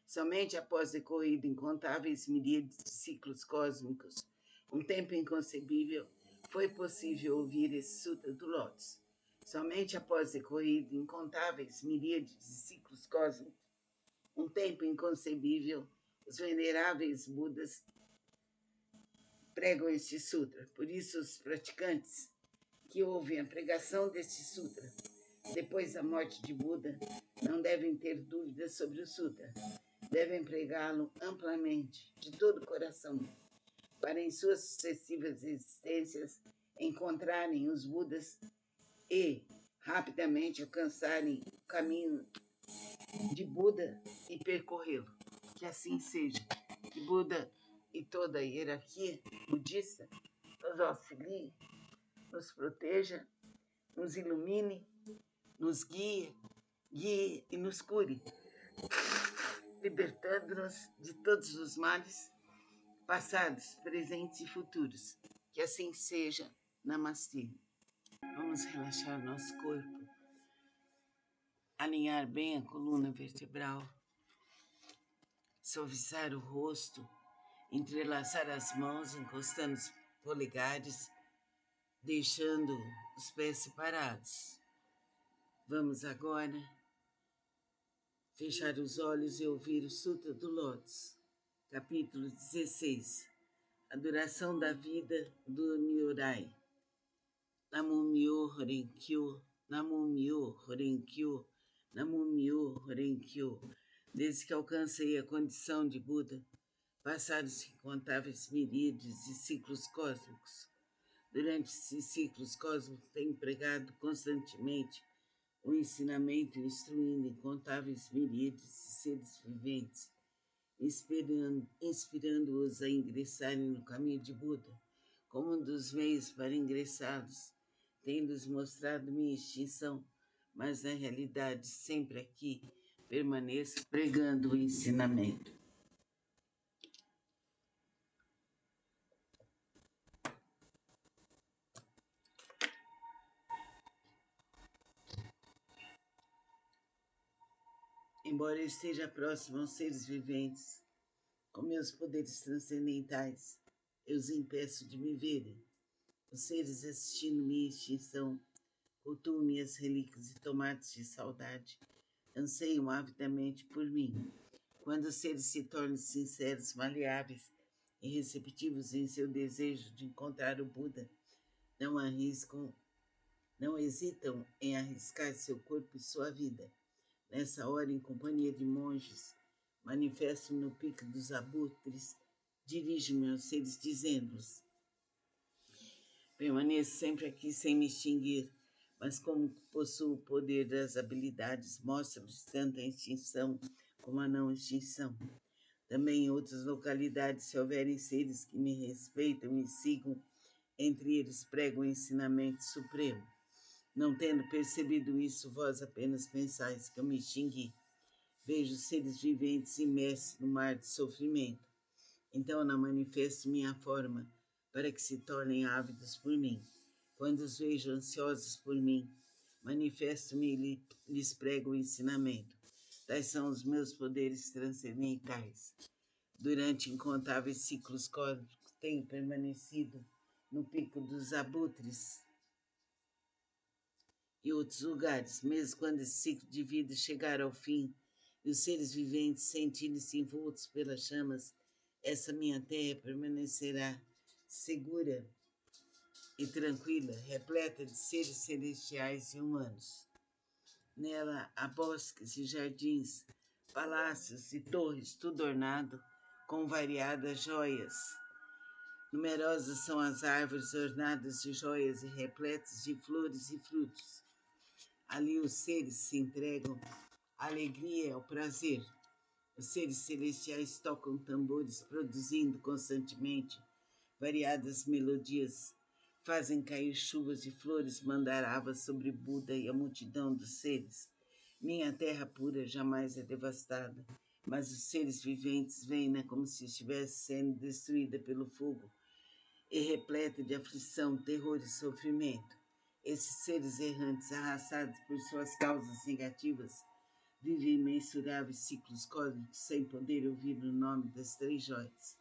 [SPEAKER 2] Somente após decorrido incontáveis miríades de ciclos cósmicos, um tempo inconcebível, foi possível ouvir esse sutra do Lótus. Somente após decorrido incontáveis miríades de ciclos cósmicos, um tempo inconcebível, os veneráveis Budas pregam este sutra. Por isso, os praticantes que ouvem a pregação deste sutra depois da morte de Buda não devem ter dúvidas sobre o sutra. Devem pregá-lo amplamente, de todo o coração, para em suas sucessivas existências encontrarem os Budas e rapidamente alcançarem o caminho de Buda e percorrê-lo. Que assim seja. Que Buda e toda a hierarquia budista nos auxilie, nos proteja, nos ilumine, nos guie e nos cure, libertando-nos de todos os males, passados, presentes e futuros. Que assim seja. Namastê. Vamos relaxar nosso corpo, alinhar bem a coluna vertebral, suavizar o rosto, entrelaçar as mãos, encostando os polegares, deixando os pés separados. Vamos agora fechar os olhos e ouvir o Sutra do Lótus, capítulo 16, a duração da vida do Nyorai. Namumyo Horenkyo, Namumyo Horenkyo, Namumyo Horenkyo. Desde que alcancei a condição de Buda, passaram-se incontáveis miríades de ciclos cósmicos. Durante esses ciclos cósmicos, tenho pregado constantemente o ensinamento, instruindo incontáveis miríades de seres viventes, inspirando-os a ingressarem no caminho de Buda, como um dos meios para ingressá-los, tendo-lhes mostrado minha extinção, mas na realidade sempre aqui permaneço pregando o ensinamento. Embora eu esteja próximo aos seres viventes, com meus poderes transcendentais, eu os impeço de me verem. Os seres assistindo minha extinção, cultuam minhas relíquias e tomates de saudade, anseiam avidamente por mim. Quando os seres se tornam sinceros, maleáveis e receptivos em seu desejo de encontrar o Buda, não arriscam, não hesitam em arriscar seu corpo e sua vida. Nessa hora, em companhia de monges, manifesto-me no pico dos abutres, dirijo-me aos seres, dizendo-lhes: permaneço sempre aqui sem me extinguir, mas como possuo o poder das habilidades, mostro-lhes tanto a extinção como a não extinção. Também em outras localidades, se houverem seres que me respeitam e sigam, entre eles prego o ensinamento supremo. Não tendo percebido isso, vós apenas pensais que eu me extingui. Vejo seres viventes imersos no mar de sofrimento. Então não manifesto minha forma, para que se tornem ávidos por mim. Quando os vejo ansiosos por mim, manifesto-me e lhes prego o ensinamento. Tais são os meus poderes transcendentais. Durante incontáveis ciclos cósmicos, tenho permanecido no pico dos abutres e outros lugares, mesmo quando esse ciclo de vida chegar ao fim e os seres viventes sentirem-se envoltos pelas chamas, essa minha terra permanecerá segura e tranquila, repleta de seres celestiais e humanos. Nela há bosques e jardins, palácios e torres, tudo ornado com variadas joias. Numerosas são as árvores ornadas de joias e repletas de flores e frutos. Ali os seres se entregam à alegria e ao prazer. Os seres celestiais tocam tambores, produzindo constantemente variadas melodias. Fazem cair chuvas de flores mandaravas sobre Buda e a multidão dos seres. Minha terra pura jamais é devastada, mas os seres viventes veem-na como se estivesse sendo destruída pelo fogo e repleta de aflição, terror e sofrimento. Esses seres errantes, arrastados por suas causas negativas, vivem imensuráveis ciclos cósmicos sem poder ouvir o nome das três joias.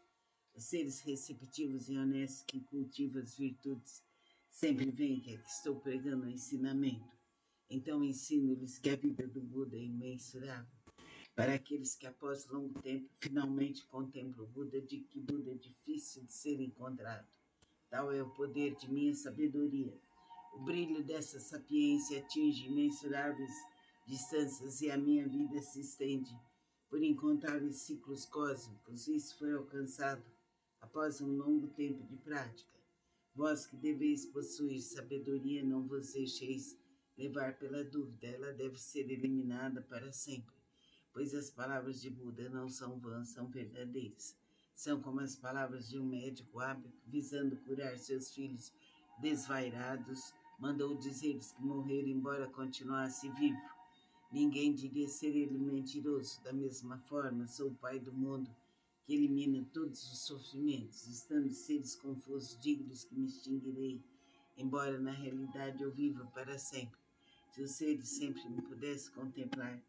[SPEAKER 2] Os seres receptivos e honestos que cultivam as virtudes sempre veem que aqui estou pregando o ensinamento. Então ensino-lhes que a vida do Buda é imensurável. Para aqueles que após longo tempo finalmente contemplam o Buda, de que Buda é difícil de ser encontrado. Tal é o poder de minha sabedoria. O brilho dessa sapiência atinge imensuráveis distâncias e a minha vida se estende por incontáveis ciclos cósmicos. Isso foi alcançado após um longo tempo de prática. Vós que deveis possuir sabedoria, não vos deixeis levar pela dúvida, ela deve ser eliminada para sempre, pois as palavras de Buda não são vãs, são verdadeiras. São como as palavras de um médico hábil visando curar seus filhos desvairados, mandou dizer-lhes que morreram embora continuasse vivo. Ninguém diria ser ele mentiroso. Da mesma forma, sou o Pai do mundo, que elimina todos os sofrimentos, estando seres confusos, dignos que me extinguirei, embora na realidade eu viva para sempre. Se os seres sempre me pudessem contemplar,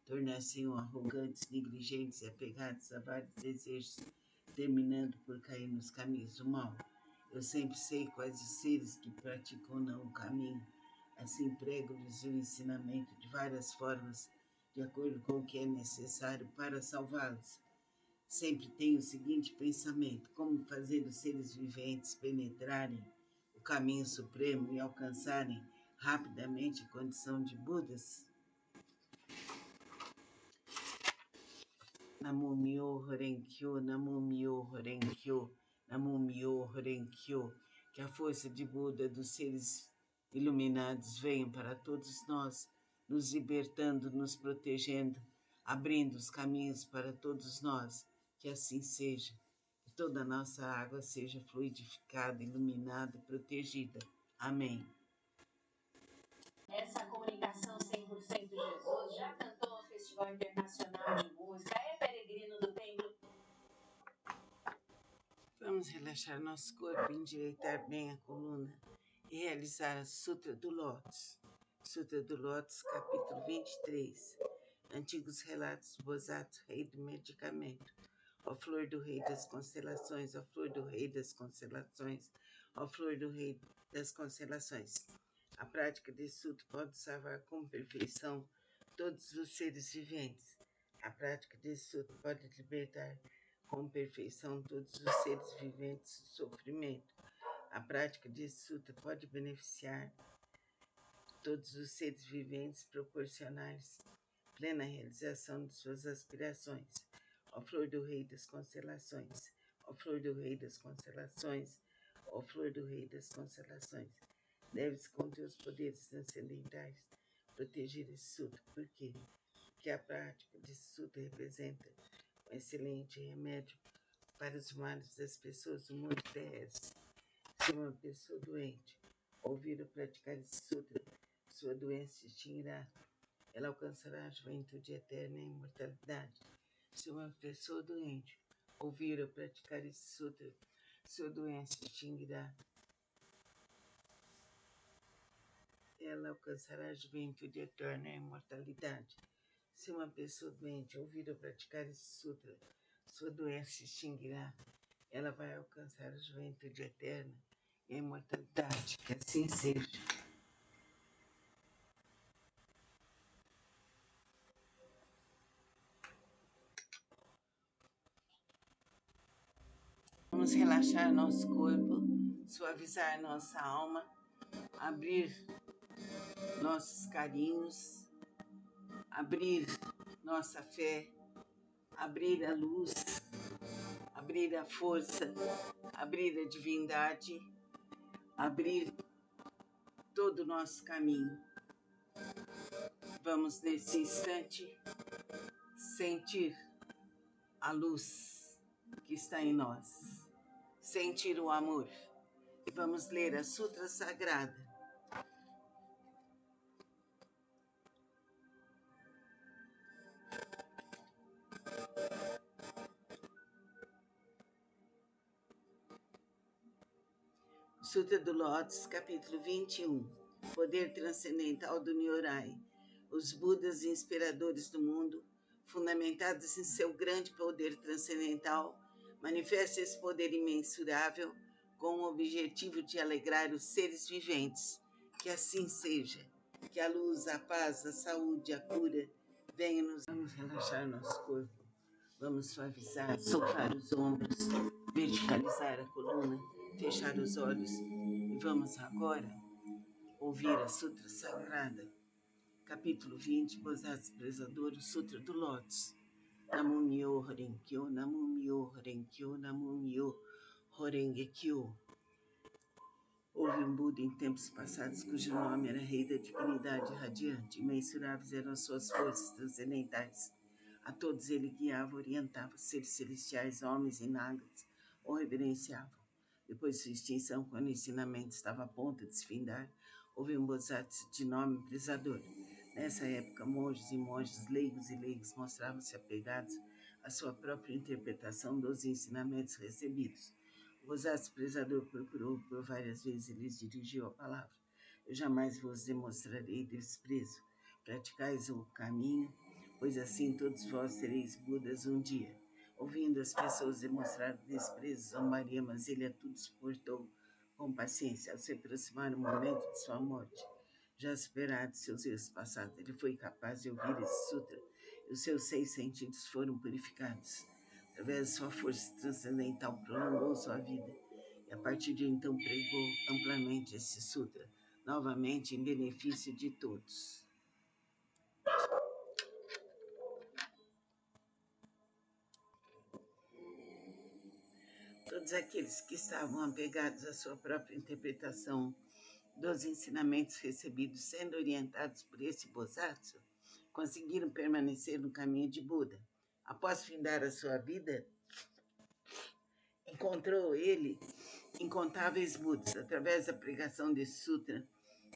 [SPEAKER 2] tornar-se-iam arrogantes, negligentes e apegados a vários desejos, terminando por cair nos caminhos do mal. Eu sempre sei quais os seres que praticam não o caminho. Assim prego-lhes o ensinamento de várias formas, de acordo com o que é necessário para salvá-los. Sempre tenho o seguinte pensamento: como fazer os seres viventes penetrarem o caminho supremo e alcançarem rapidamente a condição de Budas? Namo Myoho Renkyo, Namo Myoho Renkyo, Namo Myoho Renkyo. Que a força de Buda dos seres iluminados venha para todos nós, nos libertando, nos protegendo, abrindo os caminhos para todos nós. Que assim seja. Que toda a nossa água seja fluidificada, iluminada e protegida. Amém.
[SPEAKER 1] Essa comunicação 100% Jesus já cantou no Festival Internacional de Música, é peregrino do Templo.
[SPEAKER 2] Vamos relaxar nosso corpo, endireitar bem a coluna e realizar a Sutra do Lótus. Sutra do Lótus, capítulo 23. Antigos relatos do Bosato, rei do medicamento. Ó flor do rei das constelações, ó flor do rei das constelações, ó flor do rei das constelações. A prática desse sutra pode salvar com perfeição todos os seres viventes. A prática desse sutra pode libertar com perfeição todos os seres viventes do sofrimento. A prática desse sutra pode beneficiar todos os seres viventes, proporcionar-lhes plena realização de suas aspirações. Ó flor do rei das constelações, ó flor do rei das constelações, ó flor do rei das constelações, deves com teus poderes transcendentais proteger esse sutra. Por quê? Porque a prática desse sutra representa um excelente remédio para os males das pessoas do mundo terrestre. Se uma pessoa doente ouvir ou praticar esse sutra, sua doença se extinguirá. Ela alcançará a juventude eterna e a imortalidade. Se uma pessoa doente ouvir ou praticar esse sutra, sua doença se extinguirá. Ela alcançará a juventude eterna e a imortalidade. Se uma pessoa doente ouvir ou praticar esse sutra, sua doença se extinguirá. Ela vai alcançar a juventude eterna e a imortalidade. Que assim seja. Vamos relaxar nosso corpo, suavizar nossa alma, abrir nossos carinhos, abrir nossa fé, abrir a luz, abrir a força, abrir a divindade, abrir todo o nosso caminho. Vamos nesse instante sentir a luz que está em nós, sentir o amor. E vamos ler a Sutra Sagrada. Sutra do Lótus, capítulo 21. Poder transcendental do Nyorai. Os Budas inspiradores do mundo, fundamentados em seu grande poder transcendental, manifestam esse poder imensurável com o objetivo de alegrar os seres viventes. Que assim seja. Que a luz, a paz, a saúde, a cura venham nos... Vamos relaxar nosso corpo. Vamos suavizar, soltar os ombros, verticalizar a coluna, fechar os olhos e vamos agora ouvir a Sutra Sagrada, capítulo 20, Bodhisattva Prezador, o Sutra do Lótus. Namu Myo Horenkyo, Namu Myo Horenkyo, Namu Myo Horengekyo. Houve um Buda em tempos passados cujo nome era Rei da Divinidade Radiante. Imensuráveis eram suas forças transcendentais. A todos ele guiava, orientava, seres celestiais, homens e nagas, o reverenciavam. Depois de sua extinção, quando o ensinamento estava a ponto de se findar, houve um Bodhisattva de nome Prezador. Nessa época, monges e monges, leigos e leigos mostravam-se apegados à sua própria interpretação dos ensinamentos recebidos. O Bodhisattva Prezador procurou por várias vezes e lhes dirigiu a palavra. Eu jamais vos demonstrarei desprezo. Praticais o caminho, pois assim todos vós sereis Budas um dia. Ouvindo as pessoas demonstrar desprezo, zombaria, mas ele a tudo suportou com paciência. Ao se aproximar o momento de sua morte, já superado seus erros passados, ele foi capaz de ouvir esse sutra e os seus 6 sentidos foram purificados. Através de sua força transcendental, prolongou sua vida e a partir de então pregou amplamente esse sutra, novamente em benefício de todos. Todos aqueles que estavam apegados à sua própria interpretação dos ensinamentos recebidos, sendo orientados por esse Bodhisattva, conseguiram permanecer no caminho de Buda. Após findar a sua vida, encontrou ele incontáveis Budas. Através da pregação desse sutra,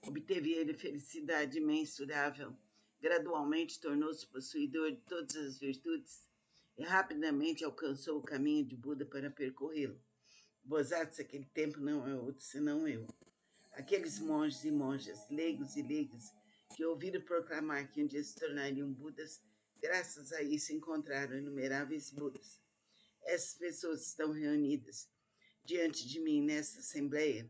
[SPEAKER 2] obteve ele felicidade imensurável. Gradualmente tornou-se possuidor de todas as virtudes e rapidamente alcançou o caminho de Buda para percorrê-lo. Bodhisattva naquele tempo não é outro senão eu. Aqueles monges e monjas, leigos e leigas, que ouviram proclamar que um dia se tornariam Budas, graças a isso encontraram inumeráveis Budas. Essas pessoas estão reunidas diante de mim nesta assembleia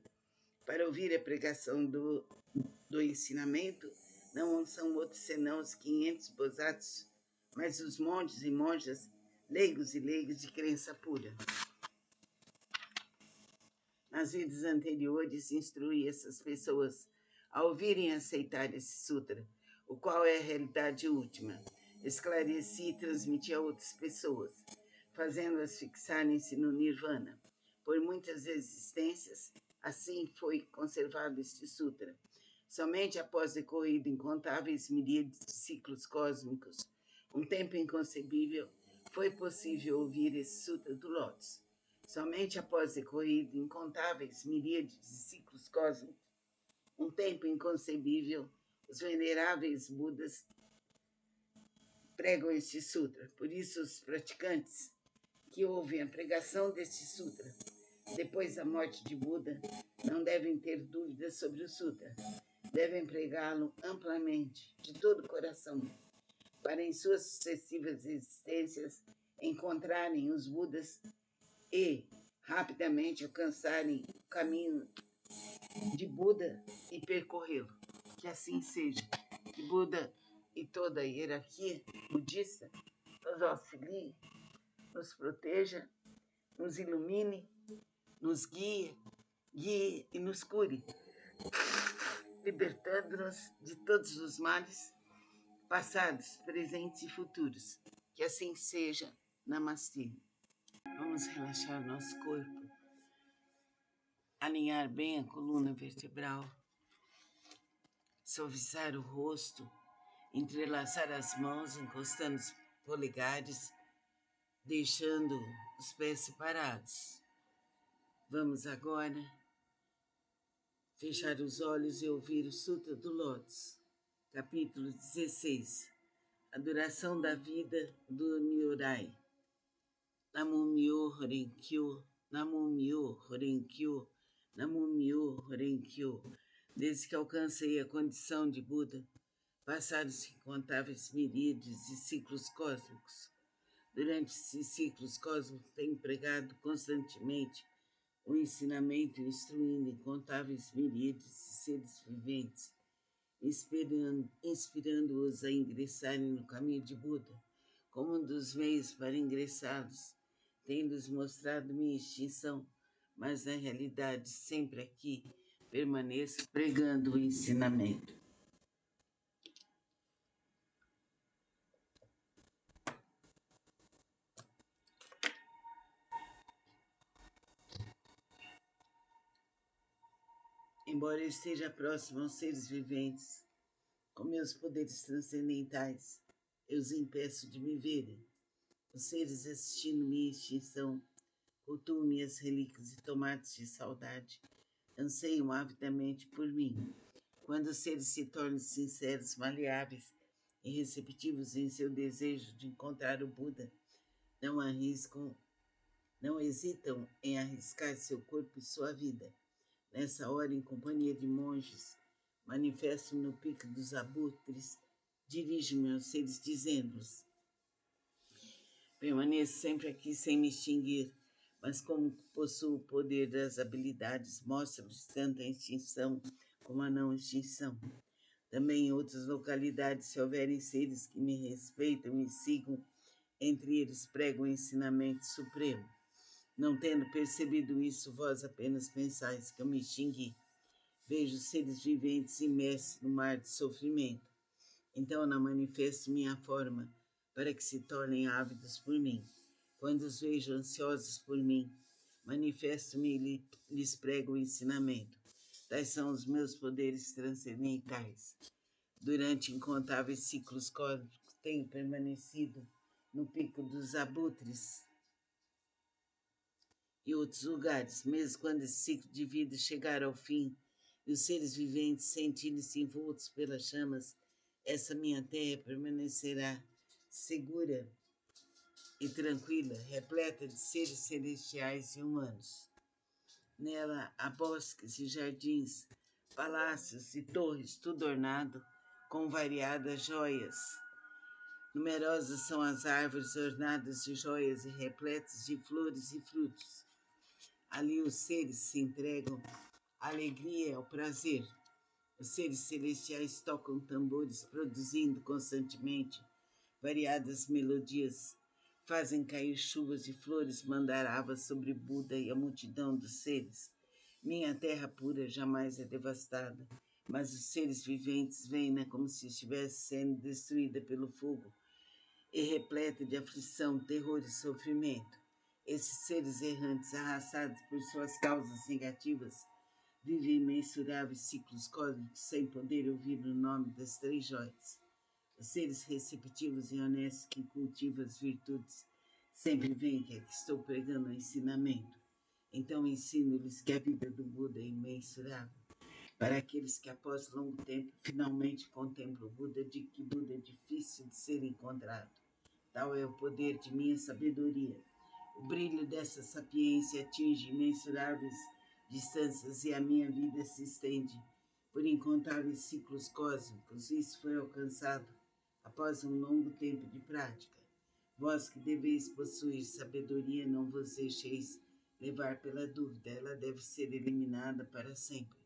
[SPEAKER 2] para ouvir a pregação do ensinamento, não são outros senão os 500 Bodhisattvas mas os monges e monjas, leigos e leigas de crença pura. Nas vidas anteriores, instruí essas pessoas a ouvirem e aceitar esse sutra, o qual é a realidade última. Esclareci e transmiti a outras pessoas, fazendo-as fixarem-se no nirvana. Por muitas existências, assim foi conservado este sutra. Somente após decorrido incontáveis miríades de ciclos cósmicos, um tempo inconcebível, foi possível ouvir esse sutra do Lótus. Somente após decorrido incontáveis miríades de ciclos cósmicos, um tempo inconcebível, os veneráveis Budas pregam este sutra. Por isso, os praticantes que ouvem a pregação deste sutra depois da morte de Buda não devem ter dúvidas sobre o sutra. Devem pregá-lo amplamente, de todo o coração, para em suas sucessivas existências encontrarem os Budas e rapidamente alcançarem o caminho de Buda e percorrê-lo. Que assim seja. Que Buda e toda a hierarquia budista nos auxilie, nos proteja, nos ilumine, nos guie e nos cure, libertando-nos de todos os males, passados, presentes e futuros. Que assim seja. Namastê. Vamos relaxar nosso corpo, alinhar bem a coluna vertebral, suavizar o rosto, entrelaçar as mãos, encostando os polegares, deixando os pés separados. Vamos agora fechar os olhos e ouvir o Sutra do Lótus, capítulo 16, a duração da vida do Nyorai. Namumyo Horenkyo, Namumyo Horenkyo, Namumyo Horenkyo. Desde que alcancei a condição de Buda, passados incontáveis miríades de ciclos cósmicos. Durante esses ciclos cósmicos, tenho pregado constantemente o ensinamento, instruindo incontáveis miríades de seres viventes, inspirando-os a ingressarem no caminho de Buda, como um dos meios para ingressá-los, tendo-lhes mostrado minha extinção, mas na realidade sempre aqui permaneço pregando o ensinamento. Embora eu esteja próximo aos seres viventes, com meus poderes transcendentais, eu os impeço de me verem. Os seres assistindo minha extinção, cultuam minhas relíquias e tomates de saudade, anseiam avidamente por mim. Quando os seres se tornam sinceros, maleáveis e receptivos em seu desejo de encontrar o Buda, não hesitam em arriscar seu corpo e sua vida. Nessa hora, em companhia de monges, manifesto-me no pico dos abutres, dirijo-me aos seres, dizendo-lhes: permaneço sempre aqui sem me extinguir, mas como possuo o poder das habilidades, mostro-lhes tanto a extinção como a não extinção. Também em outras localidades, se houverem seres que me respeitam e sigam, entre eles prego o ensinamento supremo. Não tendo percebido isso, vós apenas pensais que eu me extingui. Vejo seres viventes imersos no mar de sofrimento. Então não manifesto minha forma, para que se tornem ávidos por mim. Quando os vejo ansiosos por mim, manifesto-me e lhes prego o ensinamento. Tais são os meus poderes transcendentais. Durante incontáveis ciclos cósmicos, tenho permanecido no pico dos abutres e outros lugares, mesmo quando esse ciclo de vida chegar ao fim e os seres viventes sentirem-se envoltos pelas chamas, essa minha terra permanecerá segura e tranquila, repleta de seres celestiais e humanos. Nela há bosques e jardins, palácios e torres, tudo ornado com variadas joias. Numerosas são as árvores ornadas de joias e repletas de flores e frutos. Ali os seres se entregam à alegria e ao prazer. Os seres celestiais tocam tambores, produzindo constantemente variadas melodias fazem cair chuvas de flores mandaravas sobre Buda e a multidão dos seres. Minha terra pura jamais é devastada, mas os seres viventes veem-na como se estivesse sendo destruída pelo fogo e repleta de aflição, terror e sofrimento. Esses seres errantes, arrastados por suas causas negativas, vivem imensuráveis ciclos cósmicos sem poder ouvir o nome das três joias. Os seres receptivos e honestos que cultivam as virtudes sempre veem que aqui estou pregando o ensinamento. Então ensino-lhes que a vida do Buda é imensurável. Para aqueles que após longo tempo finalmente contemplam o Buda, de que Buda é difícil de ser encontrado. Tal é o poder de minha sabedoria. O brilho dessa sapiência atinge imensuráveis distâncias e a minha vida se estende por incontáveis ciclos cósmicos. Isso foi alcançado após um longo tempo de prática. Vós que deveis possuir sabedoria, não vos deixeis levar pela dúvida, ela deve ser eliminada para sempre,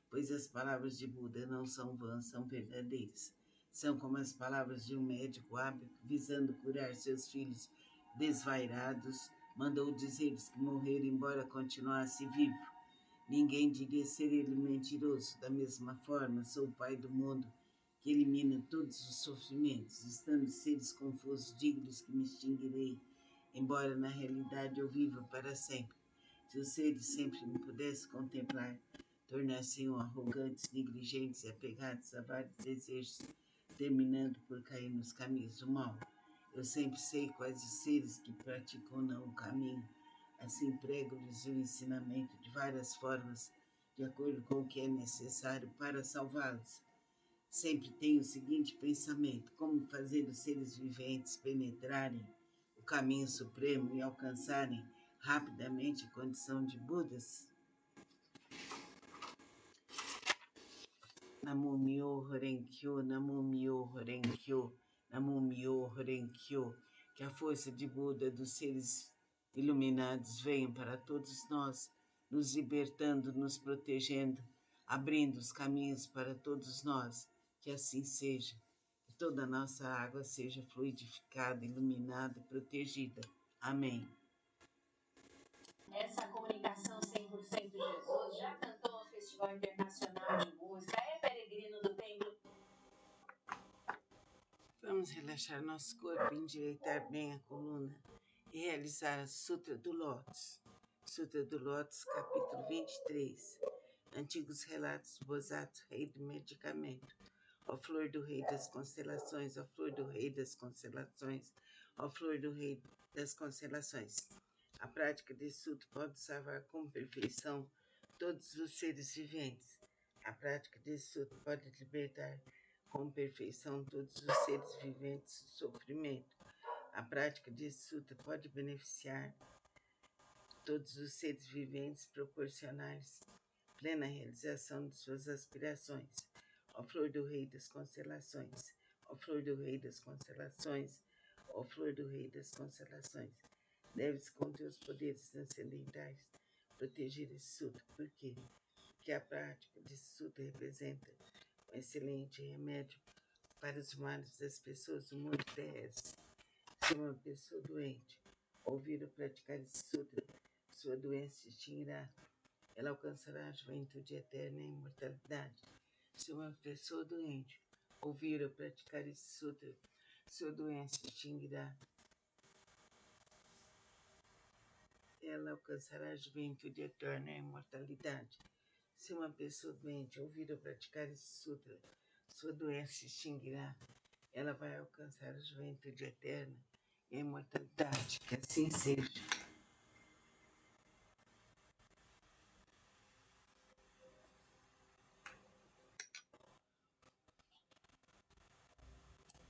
[SPEAKER 2] pois as palavras de Buda não são vãs, são verdadeiras. São como as palavras de um médico hábil visando curar seus filhos desvairados, mandou dizer-lhes que morreram embora continuasse vivo. Ninguém diria ser ele mentiroso. Da mesma forma, sou o Pai do mundo, que elimina todos os sofrimentos, estando seres confusos, dignos que me extinguirei, embora na realidade eu viva para sempre. Se os seres sempre me pudessem contemplar, tornar-se-iam arrogantes, negligentes e apegados a vários desejos, terminando por cair nos caminhos do mal. Eu sempre sei quais os seres que praticam ou não o caminho. Assim prego-lhes o ensinamento de várias formas, de acordo com o que é necessário para salvá-los. Sempre tenho o seguinte pensamento: como fazer os seres viventes penetrarem o caminho supremo e alcançarem rapidamente a condição de Budas? Namo Myoho Renkyo, Namo Myoho Renkyo, Namo Myoho Renkyo. Que a força de Buda dos seres iluminados venha para todos nós, nos libertando, nos protegendo, abrindo os caminhos para todos nós. Que assim seja. Que toda a nossa água seja fluidificada, iluminada e protegida. Amém.
[SPEAKER 1] Essa comunicação 100% Jesus já cantou no Festival Internacional de Música, é peregrino do templo.
[SPEAKER 2] Vamos relaxar nosso corpo, endireitar bem a coluna e realizar a Sutra do Lótus. Sutra do Lótus, capítulo 23. Antigos relatos do Bosatsu, rei do medicamento. Ó flor do rei das constelações, ó flor do rei das constelações, ó flor do rei das constelações. A prática desse sutra pode salvar com perfeição todos os seres viventes. A prática desse sutra pode libertar com perfeição todos os seres viventes do sofrimento. A prática desse sutra pode beneficiar todos os seres viventes, proporcionar-lhes plena realização de suas aspirações. Ó flor do rei das constelações, ó flor do rei das constelações, ó flor do rei das constelações. Deves com teus poderes transcendentais proteger esse sutra. Por quê? Porque a prática desse sutra representa um excelente remédio para os males das pessoas do mundo terrestre. Se uma pessoa doente ouvir ou praticar esse sutra, sua doença se extinguirá. Ela alcançará a juventude eterna e a imortalidade. Se uma pessoa doente ouvir ou praticar esse sutra, sua doença se extinguirá. Ela alcançará a juventude eterna e a imortalidade. Se uma pessoa doente ouvir ou praticar esse sutra, sua doença se extinguirá. Ela vai alcançar a juventude eterna e a imortalidade. Que assim seja.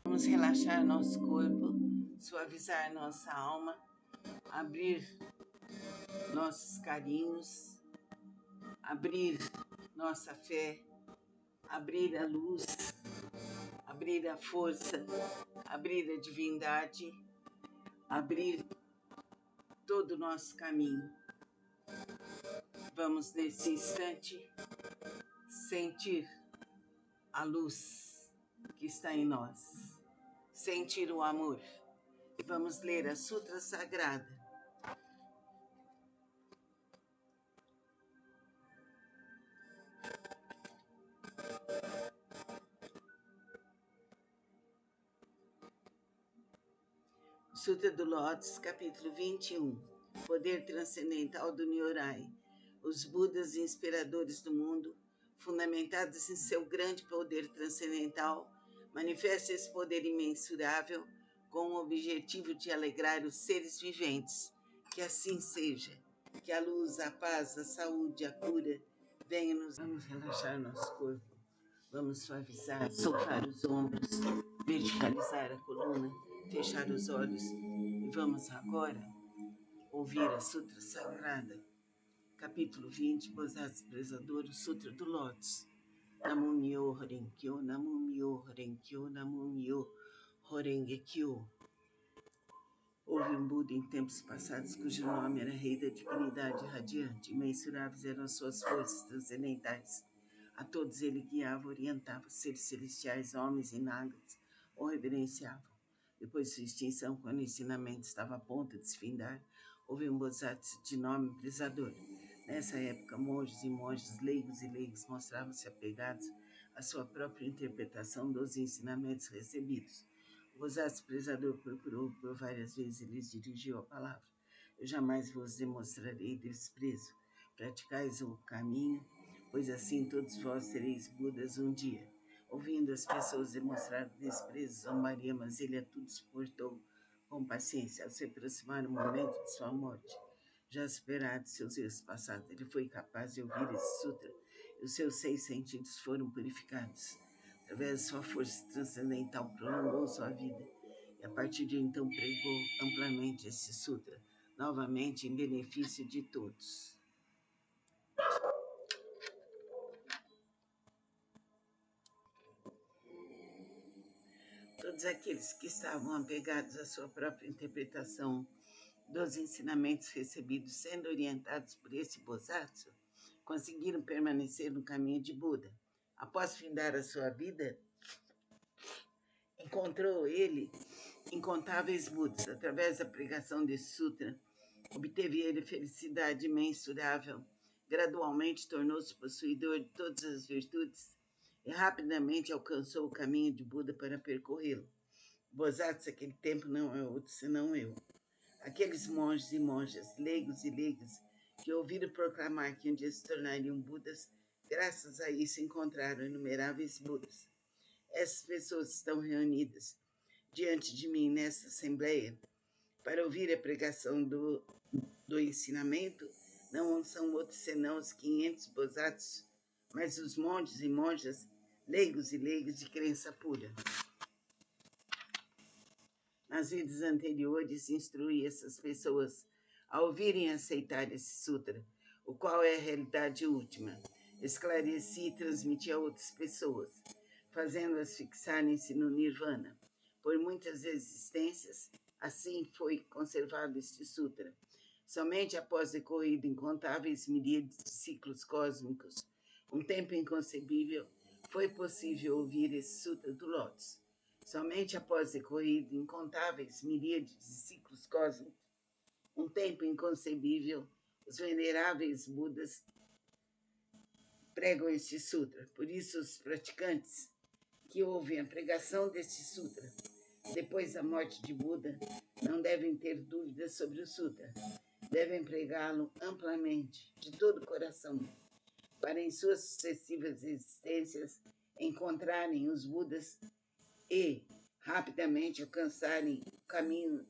[SPEAKER 2] Vamos relaxar nosso corpo, suavizar nossa alma, abrir nossos carinhos, abrir nossa fé, abrir a luz, abrir a força, abrir a divindade, abrir todo o nosso caminho. Vamos nesse instante sentir a luz que está em nós. sentir o amor. E vamos ler a Sutra Sagrada. Sutra do Lótus, capítulo 21. Poder transcendental do Nyorai. Os Budas inspiradores do mundo, fundamentados em seu grande poder transcendental, manifestam esse poder imensurável com o objetivo de alegrar os seres viventes. Que assim seja. Que a luz, a paz, a saúde, a cura venham nos... Vamos relaxar nosso corpo. Vamos suavizar, soltar os ombros, verticalizar a coluna, fechar os olhos e vamos agora ouvir a Sutra Sagrada, capítulo 20, Bodhisattva Expressador, o Sutra do Lótus. Namo Myo Horenkyo, Namo Myo Horenkyo, Namo Myo Horengekyo. Houve um Buda em tempos passados cujo nome era Rei da Divinidade Radiante, imensuráveis eram suas forças transcendentais. A todos ele guiava, orientava, seres celestiais, homens e nagas, o reverenciavam. Depois de sua extinção, quando o ensinamento estava a ponto de se findar, houve um Bodhisattva de nome Prezador. Nessa época, monges e monjas, leigos e leigos mostravam-se apegados à sua própria interpretação dos ensinamentos recebidos. O Bodhisattva Prezador procurou por várias vezes e lhes dirigiu a palavra. Eu jamais vos demonstrarei desprezo. Praticais o caminho, pois assim todos vós sereis Budas um dia. Ouvindo as pessoas demonstrar desprezo, zombaria, mas ele a tudo suportou com paciência. Ao se aproximar o momento de sua morte, já superado seus erros passados, ele foi capaz de ouvir esse sutra e os seus 6 sentidos foram purificados. Através de sua força transcendental, prolongou sua vida e a partir de então pregou amplamente esse sutra, novamente em benefício de todos. Todos aqueles que estavam apegados à sua própria interpretação dos ensinamentos recebidos, sendo orientados por esse Bodhisattva, conseguiram permanecer no caminho de Buda. Após findar a sua vida, encontrou ele incontáveis Budas. Através da pregação desse sutra, obteve ele felicidade imensurável. Gradualmente tornou-se possuidor de todas as virtudes e rapidamente alcançou o caminho de Buda para percorrê-lo. Bodhisattva, aquele tempo, não é outro senão eu. Aqueles monges e monjas, leigos e leigas, que ouviram proclamar que um dia se tornariam Budas, graças a isso encontraram inumeráveis Budas. Essas pessoas estão reunidas diante de mim nesta assembleia para ouvir a pregação do ensinamento. Não são outros senão os 500 Bodhisattvas, mas os monges e monjas, leigos e leigas de crença pura. Nas vidas anteriores, instruí essas pessoas a ouvirem e aceitar esse sutra, o qual é a realidade última. Esclareci e transmiti a outras pessoas, fazendo-as fixarem-se no Nirvana. Por muitas existências, assim foi conservado este sutra. Somente após decorrido incontáveis miríades de ciclos cósmicos, um tempo inconcebível, foi possível ouvir esse sutra do Lótus. Somente após decorrido incontáveis miríades de ciclos cósmicos, um tempo inconcebível, os veneráveis Budas pregam este sutra. Por isso, os praticantes que ouvem a pregação deste sutra depois da morte de Buda não devem ter dúvidas sobre o sutra. Devem pregá-lo amplamente, de todo o coração, para em suas sucessivas existências encontrarem os Budas e rapidamente alcançarem o caminho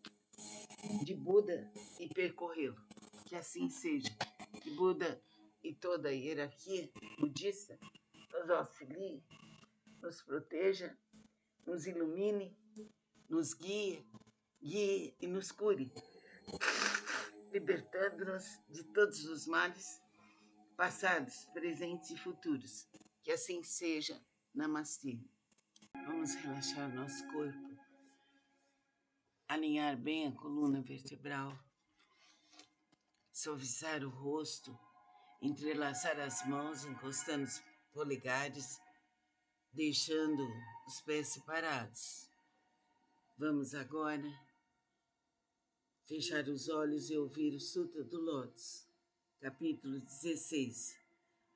[SPEAKER 2] de Buda e percorrê-lo. Que assim seja. Que Buda e toda a hierarquia budista nos auxilie, nos proteja, nos ilumine, nos guie e nos cure, libertando-nos de todos os males, passados, presentes e futuros. Que assim seja. Namastê. Vamos relaxar nosso corpo, alinhar bem a coluna vertebral, suavizar o rosto, entrelaçar as mãos, encostando os polegares, deixando os pés separados. Vamos agora fechar os olhos e ouvir o Sutra do Lótus, capítulo 16,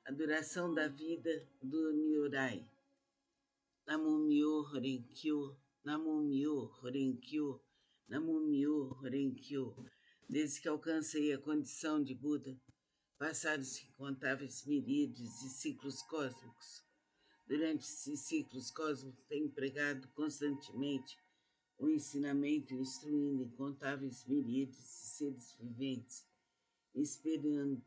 [SPEAKER 2] a duração da vida do Nyorai. Namo Myo Horenkyo, Namo Myo Horenkyo, Namo Myo Horenkyo. Desde que alcancei a condição de Buda, passaram-se incontáveis miríades de ciclos cósmicos. Durante esses ciclos cósmicos, tenho pregado constantemente o ensinamento, instruindo incontáveis miríades de seres viventes,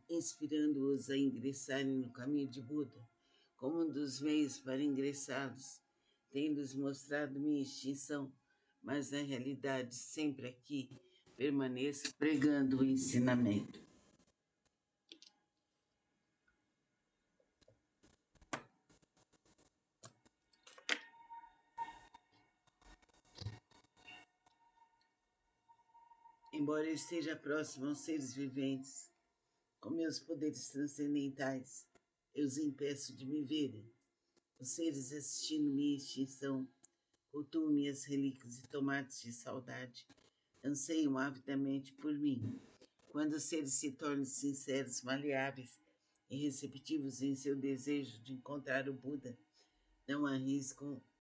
[SPEAKER 2] inspirando-os a ingressarem no caminho de Buda, como um dos meios para ingressá-los, tendo-os mostrado minha extinção, mas na realidade sempre aqui permaneço pregando o ensinamento. Embora eu esteja próximo aos seres viventes, com meus poderes transcendentais, eu os impeço de me verem. Os seres assistindo minha extinção, cultuam minhas relíquias e tomates de saudade, anseiam avidamente por mim. Quando os seres se tornam sinceros, maleáveis e receptivos em seu desejo de encontrar o Buda, não arriscam